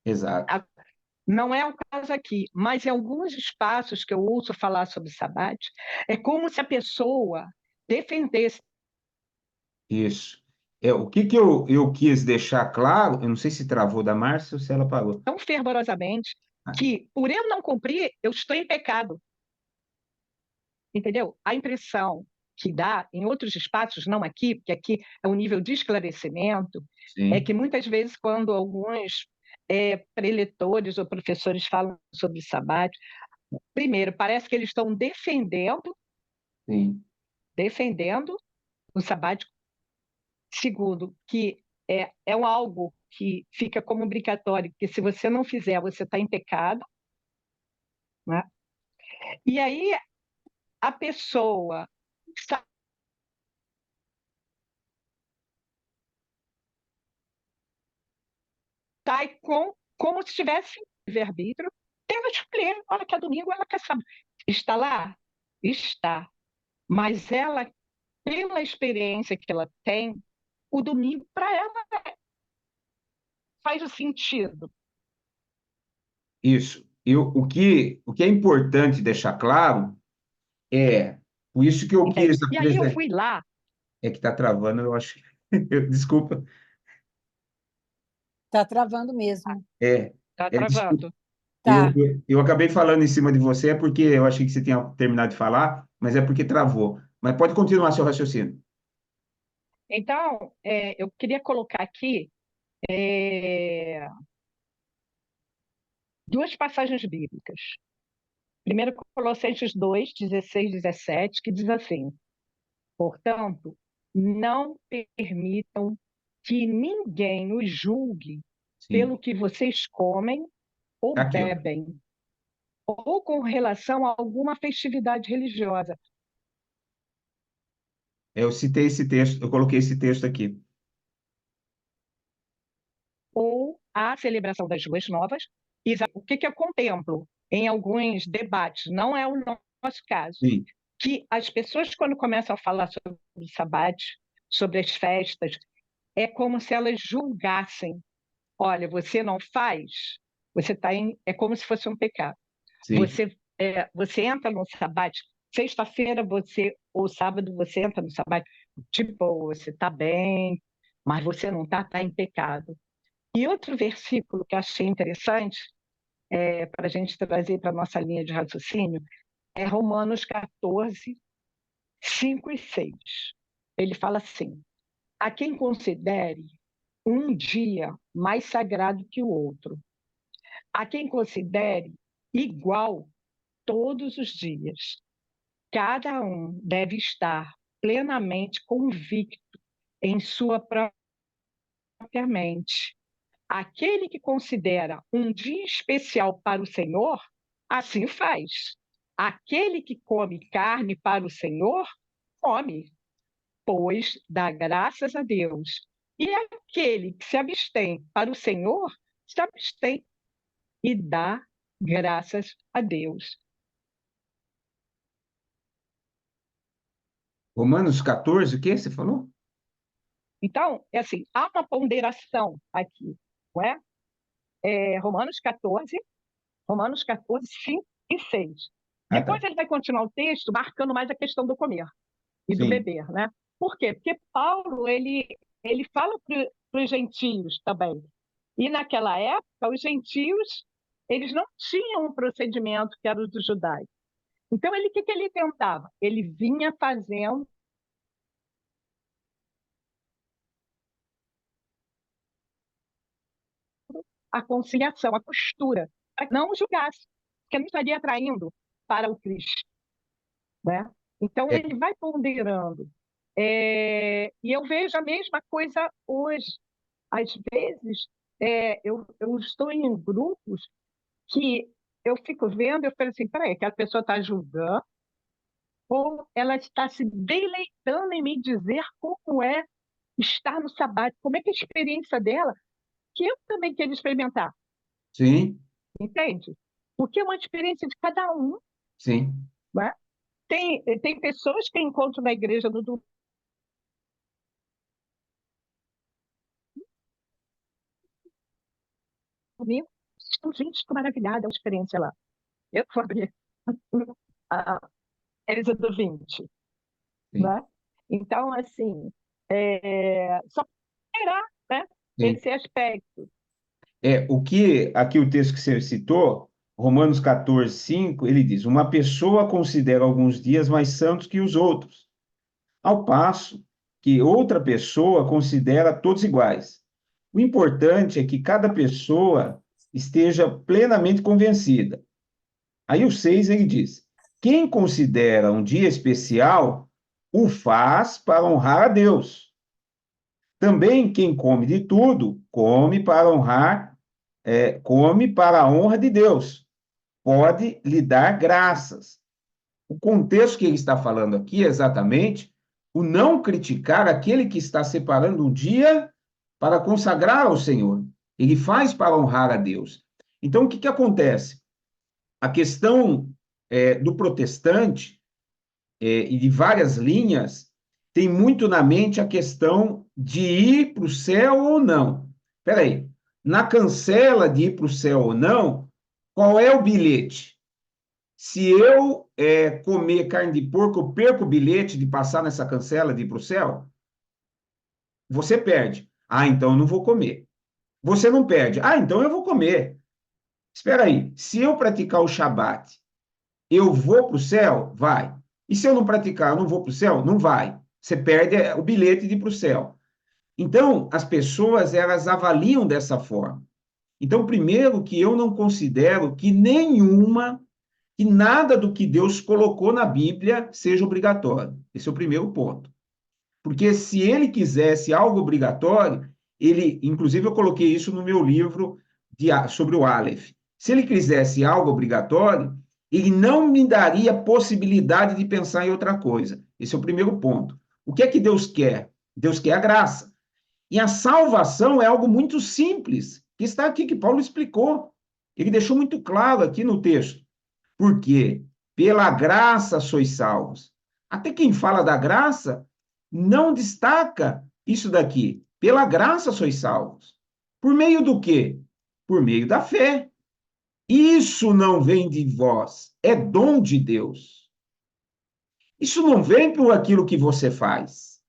exato. Não é o caso aqui, mas em alguns espaços que eu ouço falar sobre Shabat, é como se a pessoa defendesse Isso. O que que eu quis deixar claro, eu não sei se travou da Márcia ou se ela parou. tão fervorosamente Ah, que, por eu não cumprir, eu estou em pecado. Entendeu? A impressão que dá em outros espaços, não aqui, porque aqui é um nível de esclarecimento, é sim, que muitas vezes, quando alguns preletores ou professores falam sobre Shabat, primeiro, parece que eles estão sim. defendendo o Shabat. Segundo, que é um algo que fica como obrigatório, que se você não fizer, você está em pecado, né? E aí a pessoa sai como se tivesse livre-arbítrio, tendo de escolher. Olha que é domingo, ela quer saber. Está lá? Está. Mas ela, pela experiência que ela tem, o domingo para ela faz o sentido. Isso. O que é importante deixar claro é, por isso que eu Entende? quis E aí eu apresentar. fui lá, É que está travando, eu acho. Desculpa. Tá travando mesmo. É, tá desculpa. travando. Eu, Tá. eu, eu acabei falando em cima de você, é porque eu achei que você tinha terminado de falar, mas é porque travou. Mas pode continuar seu raciocínio. Então, eu queria colocar aqui duas passagens bíblicas. Primeiro, Colossenses 2, 16, 17, que diz assim: portanto, não permitam que ninguém os julgue Sim. pelo que vocês comem ou Tá aqui, ó. bebem, ou com relação a alguma festividade religiosa, Eu citei esse texto, eu coloquei esse texto aqui. ou a celebração das Boas Novas. E o que eu contemplo em alguns debates, não é o nosso caso, Sim, que as pessoas, quando começam a falar sobre o Shabat, sobre as festas, é como se elas julgassem. Olha, você não faz, você está em. É como se fosse um pecado. sim. Você entra no Shabat, sexta-feira você, ou sábado você entra no Shabat, tipo, você está bem, mas você não está em pecado. E outro versículo que eu achei interessante, para a gente trazer para a nossa linha de raciocínio, é Romanos 14, 5 e 6. Ele fala assim: a quem considere um dia mais sagrado que o outro, a quem considere igual todos os dias. Cada um deve estar plenamente convicto em sua própria mente. Aquele que considera um dia especial para o Senhor, assim faz. Aquele que come carne para o Senhor, come, pois dá graças a Deus. E aquele que se abstém para o Senhor, se abstém e dá graças a Deus. Romanos 14, o que você falou? Então, é assim, há uma ponderação aqui, não é? Romanos 14, 5 e 6. Ah, tá. Depois ele vai continuar o texto marcando mais a questão do comer e do Sim, beber, né? Por quê? Porque Paulo, ele fala para os gentios também. E naquela época, os gentios, eles não tinham um procedimento que era o dos judaicos. Então, o que ele tentava? Ele vinha fazendo a conciliação, a costura, para que não o julgasse, porque não estaria atraindo para o Cristo, né? Então, é, ele vai ponderando. E eu vejo a mesma coisa hoje. Às vezes, eu estou em grupos que eu fico vendo, eu falo assim, peraí, aquela pessoa está julgando, ou ela está se deleitando em me dizer como é estar no sabático, como é que é a experiência dela, que eu também quero experimentar, Sim, entende? Porque é uma experiência de cada um, sim, né? Tem pessoas que eu encontro na igreja no domingo, estão, gente, estou maravilhada, é uma experiência lá. Eu vou abrir a Elisa do 20, sim, né? Então, assim, só terá, né, sim. esse aspecto. O que, aqui o texto que você citou, Romanos 14, 5, ele diz: uma pessoa considera alguns dias mais santos que os outros, ao passo que outra pessoa considera todos iguais. O importante é que cada pessoa esteja plenamente convencida. Aí o 6 ele diz: quem considera um dia especial, o faz para honrar a Deus. Também quem come de tudo, come para a honra de Deus. Pode lhe dar graças. O contexto que ele está falando aqui é exatamente o não criticar aquele que está separando um dia para consagrar ao Senhor. Ele faz para honrar a Deus. Então, o que acontece? A questão do protestante e de várias linhas tem muito na mente a questão de ir para o céu ou não. Espera aí, na cancela de ir para o céu ou não, qual é o bilhete? Se eu comer carne de porco, eu perco o bilhete de passar nessa cancela de ir para o céu? Você perde. Ah, então eu não vou comer. Você não perde. Ah, então eu vou comer. Espera aí, se eu praticar o Shabat, eu vou para o céu? Vai. E se eu não praticar, eu não vou para o céu? Não vai. Você perde o bilhete de ir para o céu. Então, as pessoas, elas avaliam dessa forma. Então, primeiro que eu não considero que nada do que Deus colocou na Bíblia seja obrigatório. Esse é o primeiro ponto. Porque se ele quisesse algo obrigatório, inclusive eu coloquei isso no meu livro sobre o Aleph. Se ele quisesse algo obrigatório, ele não me daria possibilidade de pensar em outra coisa. Esse é o primeiro ponto. O que é que Deus quer? Deus quer a graça. E a salvação é algo muito simples, que está aqui, que Paulo explicou. Ele deixou muito claro aqui no texto. Porque pela graça sois salvos. Até quem fala da graça não destaca isso daqui. Pela graça sois salvos. Por meio do quê? Por meio da fé. Isso não vem de vós, é dom de Deus. Isso não vem por aquilo que você faz.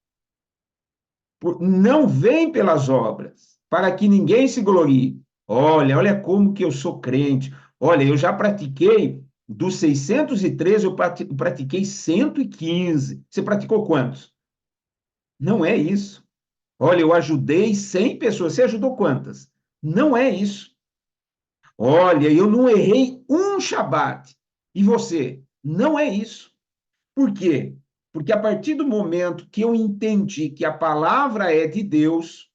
Não vem pelas obras, para que ninguém se glorie. Olha como que eu sou crente. Olha, eu já pratiquei dos 613, eu pratiquei 115. Você praticou quantos? Não é isso. Olha, eu ajudei 100 pessoas. Você ajudou quantas? Não é isso. Olha, eu não errei um Shabat. E você? Não é isso. Por quê? Porque a partir do momento que eu entendi que a palavra é de Deus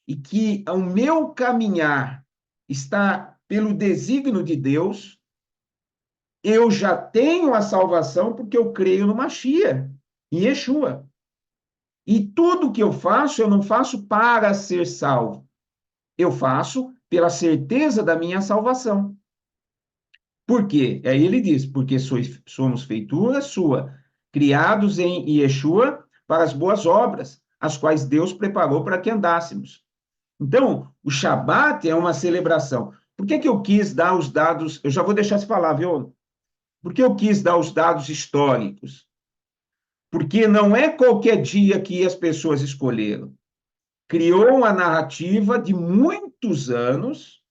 e que o meu caminhar está pelo desígnio de Deus, eu já tenho a salvação porque eu creio no Mashiach, em Yeshua. E tudo que eu não faço para ser salvo. Eu faço pela certeza da minha salvação. Por quê? Aí ele diz, porque somos feitura sua, criados em Yeshua para as boas obras, as quais Deus preparou para que andássemos. Então, o Shabat é uma celebração. Por que eu quis dar os dados? Eu já vou deixar você falar, viu? Por que eu quis dar os dados históricos? Porque não é qualquer dia que as pessoas escolheram. Criou uma narrativa de muitos anos,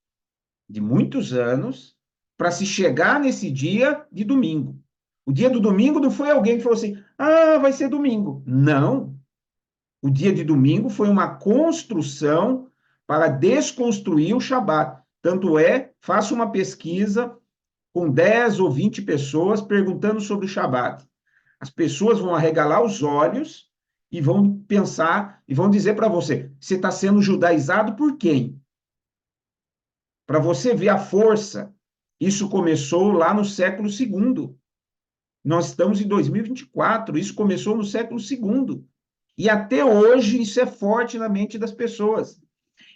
para se chegar nesse dia de domingo. O dia do domingo não foi alguém que falou assim, vai ser domingo. Não. O dia de domingo foi uma construção para desconstruir o Shabat. Tanto é, faça uma pesquisa com 10 ou 20 pessoas perguntando sobre o Shabat. As pessoas vão arregalar os olhos e vão pensar, e vão dizer para você, você está sendo judaizado por quem? Para você ver a força, isso começou lá no século segundo. Nós estamos em 2024, isso começou no século segundo. E até hoje isso é forte na mente das pessoas.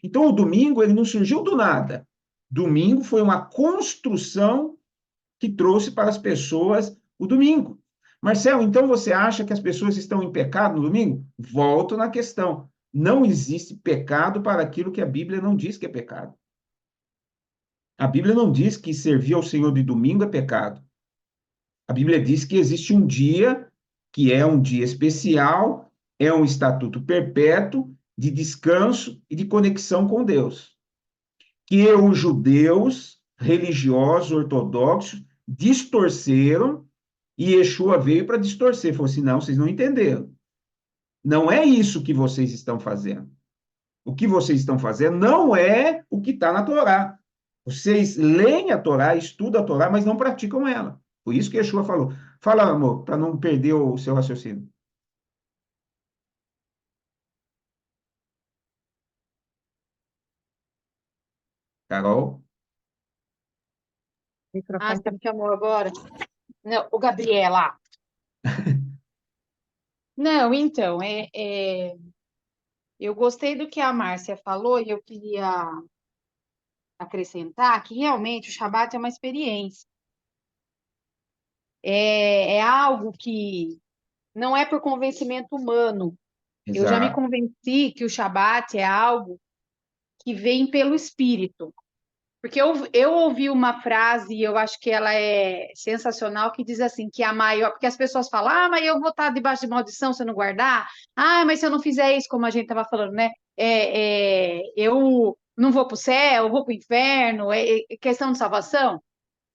Então o domingo ele não surgiu do nada. Domingo foi uma construção que trouxe para as pessoas o domingo. Marcelo, então você acha que as pessoas estão em pecado no domingo? Volto na questão. Não existe pecado para aquilo que a Bíblia não diz que é pecado. A Bíblia não diz que servir ao Senhor de domingo é pecado. A Bíblia diz que existe um dia que é um dia especial, é um estatuto perpétuo de descanso e de conexão com Deus. Que os judeus religiosos ortodoxos distorceram e Yeshua veio para distorcer. Falou assim: não, vocês não entenderam. Não é isso que vocês estão fazendo. O que vocês estão fazendo não é o que está na Torá. Vocês leem a Torá, estudam a Torá, mas não praticam ela. Por isso que Yeshua falou. Fala, amor, para não perder o seu raciocínio. Carol? Ah, você me chamou agora? Não, o Gabriela. Não, então, eu gostei do que a Márcia falou e eu queria acrescentar que realmente o Shabat é uma experiência. É algo que não é por convencimento humano. Eu já me Exato. convenci que o Shabat é algo que vem pelo Espírito. Porque eu ouvi uma frase, e eu acho que ela é sensacional, que diz assim, que a maior... Porque as pessoas falam, ah, mas eu vou estar debaixo de maldição se eu não guardar. Ah, mas se eu não fizer isso, como a gente estava falando, né? Eu não vou para o céu, eu vou para o inferno, é questão de salvação.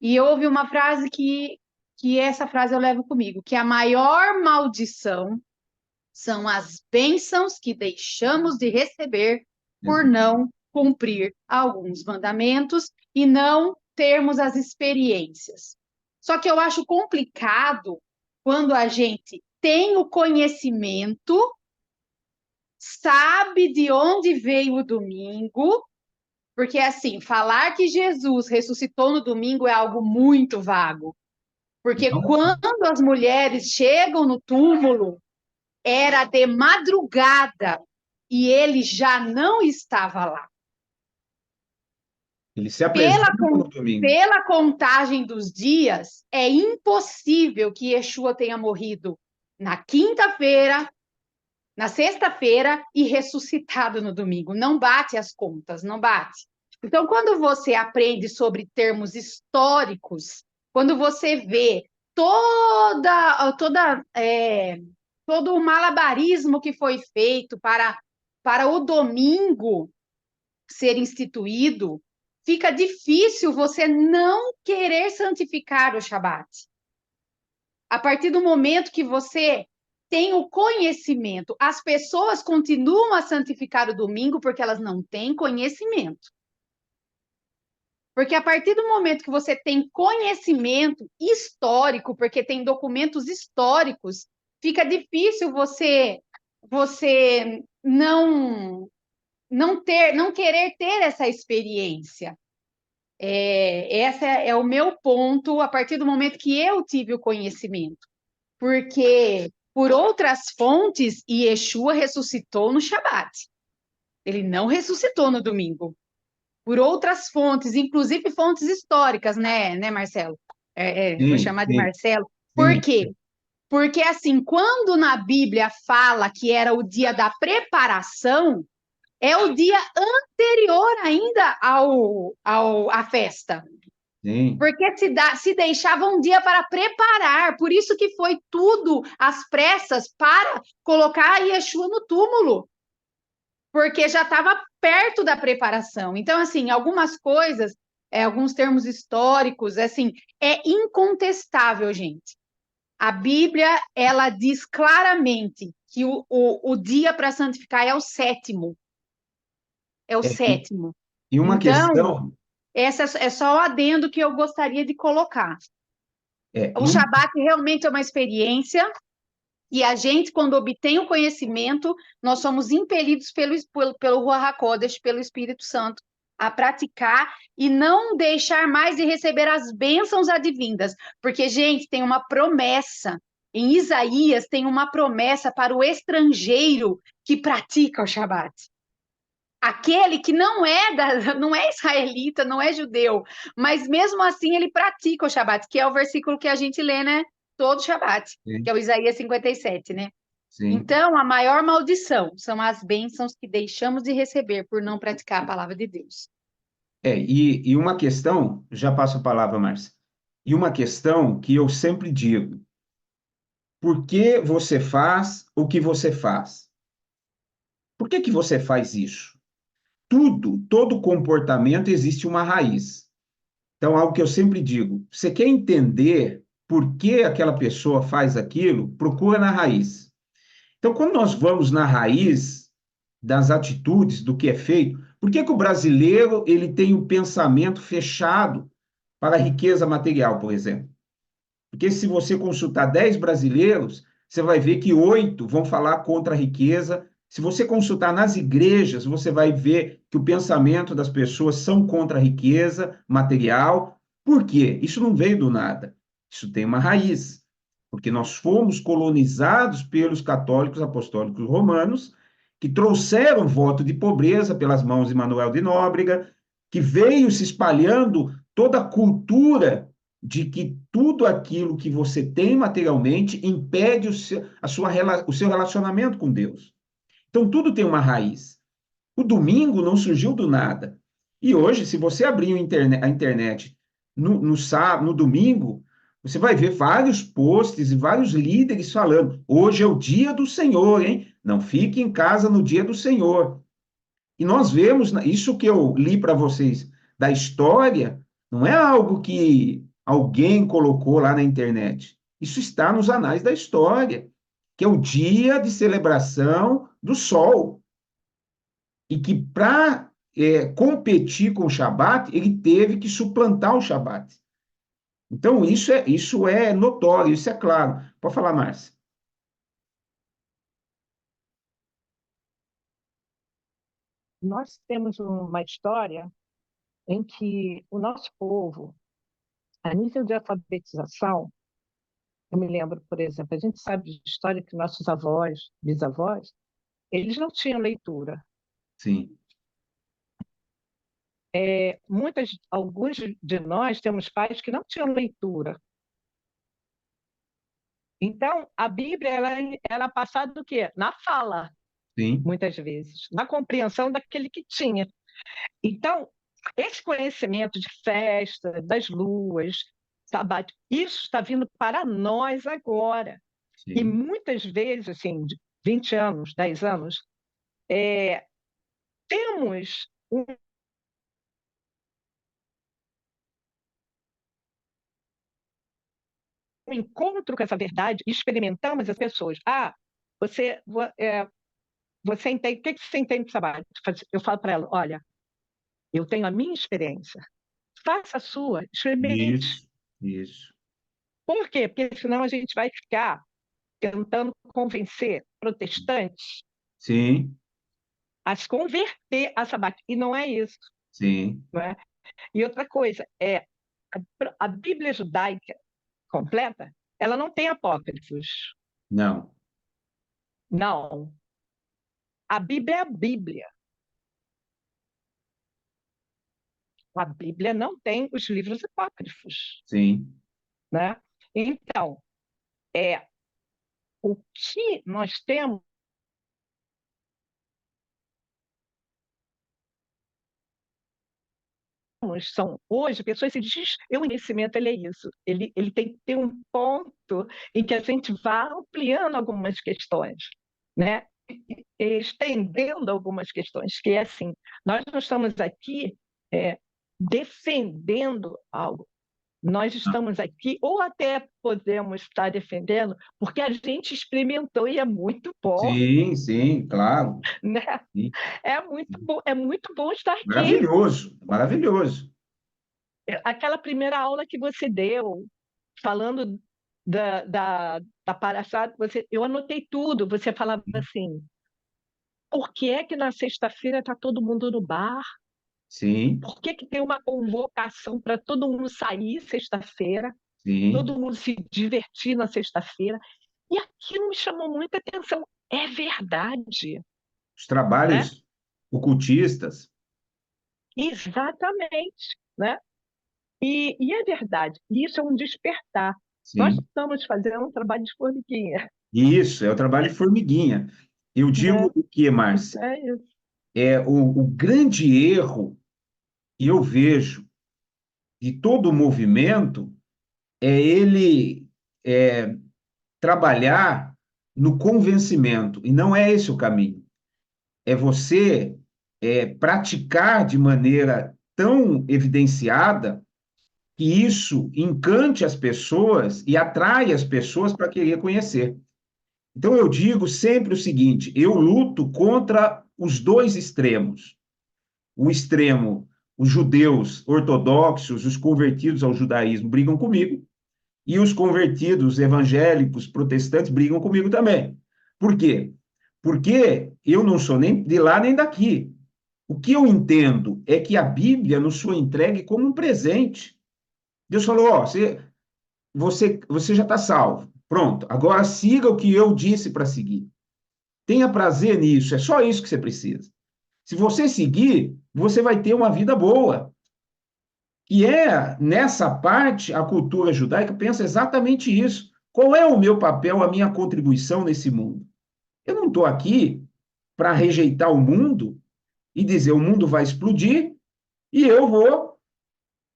E eu ouvi uma frase que essa frase eu levo comigo, que a maior maldição são as bênçãos que deixamos de receber por Exato. não cumprir alguns mandamentos e não termos as experiências. Só que eu acho complicado quando a gente tem o conhecimento, sabe de onde veio o domingo, porque assim, falar que Jesus ressuscitou no domingo é algo muito vago. Porque Não, quando as mulheres chegam no túmulo, era de madrugada e ele já não estava lá. ele se Pela, apresenta no domingo. pela contagem dos dias, é impossível que Yeshua tenha morrido na quinta-feira, na sexta-feira e ressuscitado no domingo. Não bate as contas, não bate. Então, quando você aprende sobre termos históricos, quando você vê todo o malabarismo que foi feito para o domingo ser instituído, fica difícil você não querer santificar o Shabat. A partir do momento que você tem o conhecimento, as pessoas continuam a santificar o domingo porque elas não têm conhecimento. Porque a partir do momento que você tem conhecimento histórico, porque tem documentos históricos, fica difícil você não querer ter essa experiência. Esse é o meu ponto a partir do momento que eu tive o conhecimento. Porque por outras fontes, Yeshua ressuscitou no Shabat. Ele não ressuscitou no domingo. Por outras fontes, inclusive fontes históricas, né, Marcelo? Vou Sim, chamar de sim, Marcelo. Por sim. quê? Porque, assim, quando na Bíblia fala que era o dia da preparação, é o dia anterior ainda à festa. Sim. Porque se deixava um dia para preparar, por isso que foi tudo às pressas para colocar Yeshua no túmulo, porque já estava perto da preparação. Então, assim, algumas coisas, alguns termos históricos, assim, é incontestável, gente. A Bíblia, ela diz claramente que o dia para santificar é o sétimo. É o É, sétimo. e uma Então, questão, essa é só o adendo que eu gostaria de colocar. O e uma, Shabat realmente é uma experiência, E a gente, quando obtém o conhecimento, nós somos impelidos pelo Ruach HaKodesh, pelo Espírito Santo, a praticar e não deixar mais de receber as bênçãos advindas. Porque, gente, tem uma promessa. Em Isaías tem uma promessa para o estrangeiro que pratica o Shabat. Aquele que não é israelita, não é judeu, mas mesmo assim ele pratica o Shabat, que é o versículo que a gente lê, né? Todo Shabat, que Sim, é o Isaías 57, né? sim. Então, a maior maldição são as bênçãos que deixamos de receber por não praticar a palavra de Deus. E uma questão, já passo a palavra, Márcia, e uma questão que eu sempre digo, por que você faz o que você faz? Por que que você faz isso? Todo comportamento existe uma raiz. Então, algo que eu sempre digo, você quer entender por que aquela pessoa faz aquilo, procura na raiz. Então, quando nós vamos na raiz das atitudes, do que é feito, por que que o brasileiro ele tem o pensamento fechado para a riqueza material, por exemplo? Porque se você consultar 10 brasileiros, você vai ver que 8 vão falar contra a riqueza. Se você consultar nas igrejas, você vai ver que o pensamento das pessoas são contra a riqueza material. Por quê? Isso não veio do nada. Isso tem uma raiz. Porque nós fomos colonizados pelos católicos apostólicos romanos, que trouxeram voto de pobreza pelas mãos de Manuel de Nóbrega, que veio se espalhando toda a cultura de que tudo aquilo que você tem materialmente impede o seu relacionamento com Deus. Então, tudo tem uma raiz. O domingo não surgiu do nada. E hoje, se você abrir a internet no sábado, no domingo, você vai ver vários posts e vários líderes falando: hoje é o dia do Senhor, hein? Não fique em casa no dia do Senhor. E nós vemos, isso que eu li para vocês da história, não é algo que alguém colocou lá na internet. Isso está nos anais da história, que é o dia de celebração do sol. E que para competir com o Shabat, ele teve que suplantar o Shabat. Então, isso é notório, isso é claro. Pode falar, Márcia. Nós temos uma história em que o nosso povo, a nível de alfabetização, eu me lembro, por exemplo, a gente sabe de história que nossos avós, bisavós, eles não tinham leitura. Sim, Alguns de nós temos pais que não tinham leitura. Então, a Bíblia ela é passada do quê? Na fala, sim, muitas vezes, na compreensão daquele que tinha. Então, esse conhecimento de festa, das luas, sabat, isso está vindo para nós agora. E sim. muitas vezes, assim, de 20 anos, 10 anos, é, temos um encontro com essa verdade, experimentamos as pessoas. Ah, você, você entende, o que você entende de sabat? Eu falo para ela, olha, eu tenho a minha experiência, faça a sua, experimente. Isso, isso. Por quê? Porque senão a gente vai ficar tentando convencer protestantes Sim, a se converter a sabat. E não é isso. sim. Não é? E outra coisa, a Bíblia judaica completa, ela não tem apócrifos. Não. Não. A Bíblia é a Bíblia. A Bíblia não tem os livros apócrifos. Sim, Né? Então, o que nós temos são, hoje, pessoas que dizem, o conhecimento ele é isso, ele tem que ter um ponto em que a gente vá ampliando algumas questões, né? Estendendo algumas questões, que é assim, nós não estamos aqui defendendo algo, nós estamos aqui, ou até podemos estar defendendo, porque a gente experimentou e é muito bom, sim, sim, claro. né? Sim. É muito bom estar aqui. Maravilhoso, maravilhoso. Aquela primeira aula que você deu, falando da palhaçada, eu anotei tudo. Você falava assim, por que é que na sexta-feira está todo mundo no bar? Sim, Por que que tem uma convocação para todo mundo sair sexta-feira? sim. Todo mundo se divertir na sexta-feira? E aquilo me chamou muita atenção. É verdade, Os né? trabalhos ocultistas, Exatamente, né? E é verdade. Isso é um despertar. Nós sim. estamos fazendo um trabalho de formiguinha, Isso, é o trabalho de formiguinha. Eu digo né? o que, Márcia? É isso. É o grande erro que eu vejo de todo o movimento é ele é, trabalhar no convencimento, e não é esse o caminho. É você praticar de maneira tão evidenciada que isso encante as pessoas e atrai as pessoas para querer conhecer. Então, eu digo sempre o seguinte: eu luto contra os dois extremos. O extremo, os judeus ortodoxos, os convertidos ao judaísmo brigam comigo, e os convertidos evangélicos protestantes brigam comigo também. Por quê? Porque eu não sou nem de lá nem daqui. O que eu entendo é que a Bíblia nos foi entregue como um presente. Deus falou: ó, você já está salvo. Pronto, agora siga o que eu disse para seguir. Tenha prazer nisso, é só isso que você precisa. Se você seguir, você vai ter uma vida boa. E nessa parte, a cultura judaica pensa exatamente isso. Qual é o meu papel, a minha contribuição nesse mundo? Eu não estou aqui para rejeitar o mundo e dizer o mundo vai explodir e eu vou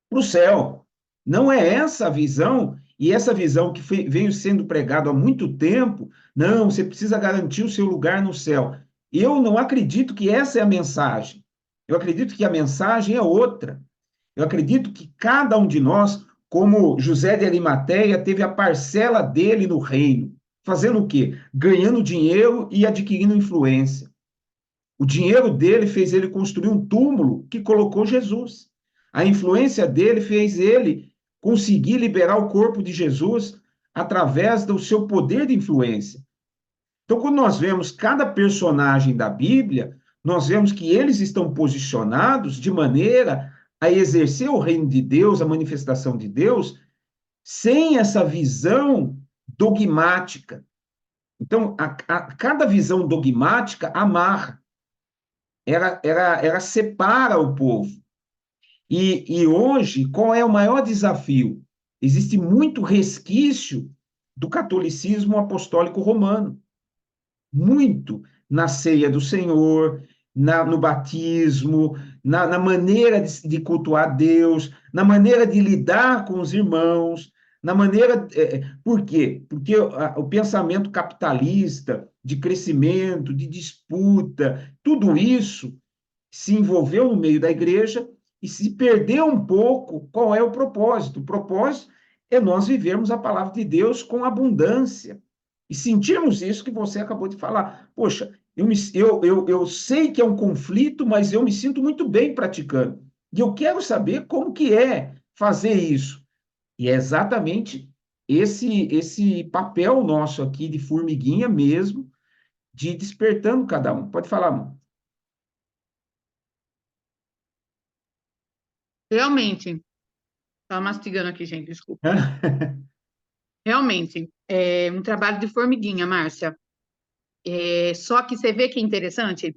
para o céu. Não é essa a visão, e essa visão que veio sendo pregada há muito tempo, não, você precisa garantir o seu lugar no céu. Eu não acredito que essa é a mensagem. Eu acredito que a mensagem é outra. Eu acredito que cada um de nós, como José de Arimateia, teve a parcela dele no reino. Fazendo o quê? Ganhando dinheiro e adquirindo influência. O dinheiro dele fez ele construir um túmulo que colocou Jesus. A influência dele fez ele conseguir liberar o corpo de Jesus através do seu poder de influência. Então, quando nós vemos cada personagem da Bíblia, nós vemos que eles estão posicionados de maneira a exercer o reino de Deus, a manifestação de Deus, sem essa visão dogmática. Então, cada visão dogmática amarra, ela separa o povo. E hoje, qual é o maior desafio? Existe muito resquício do catolicismo apostólico romano. Muito na ceia do Senhor, no batismo, na maneira de cultuar Deus, na maneira de lidar com os irmãos, na maneira. Por quê? Porque o pensamento capitalista, de crescimento, de disputa, tudo isso se envolveu no meio da igreja e se perdeu um pouco qual é o propósito. O propósito é nós vivermos a palavra de Deus com abundância e sentirmos isso que você acabou de falar. Poxa, eu sei que é um conflito, mas eu me sinto muito bem praticando. E eu quero saber como que é fazer isso. E é exatamente esse papel nosso aqui de formiguinha mesmo, de despertando cada um. Pode falar, amor. Realmente, estava mastigando aqui, gente, desculpa. Realmente, é um trabalho de formiguinha, Márcia. Só que você vê que é interessante,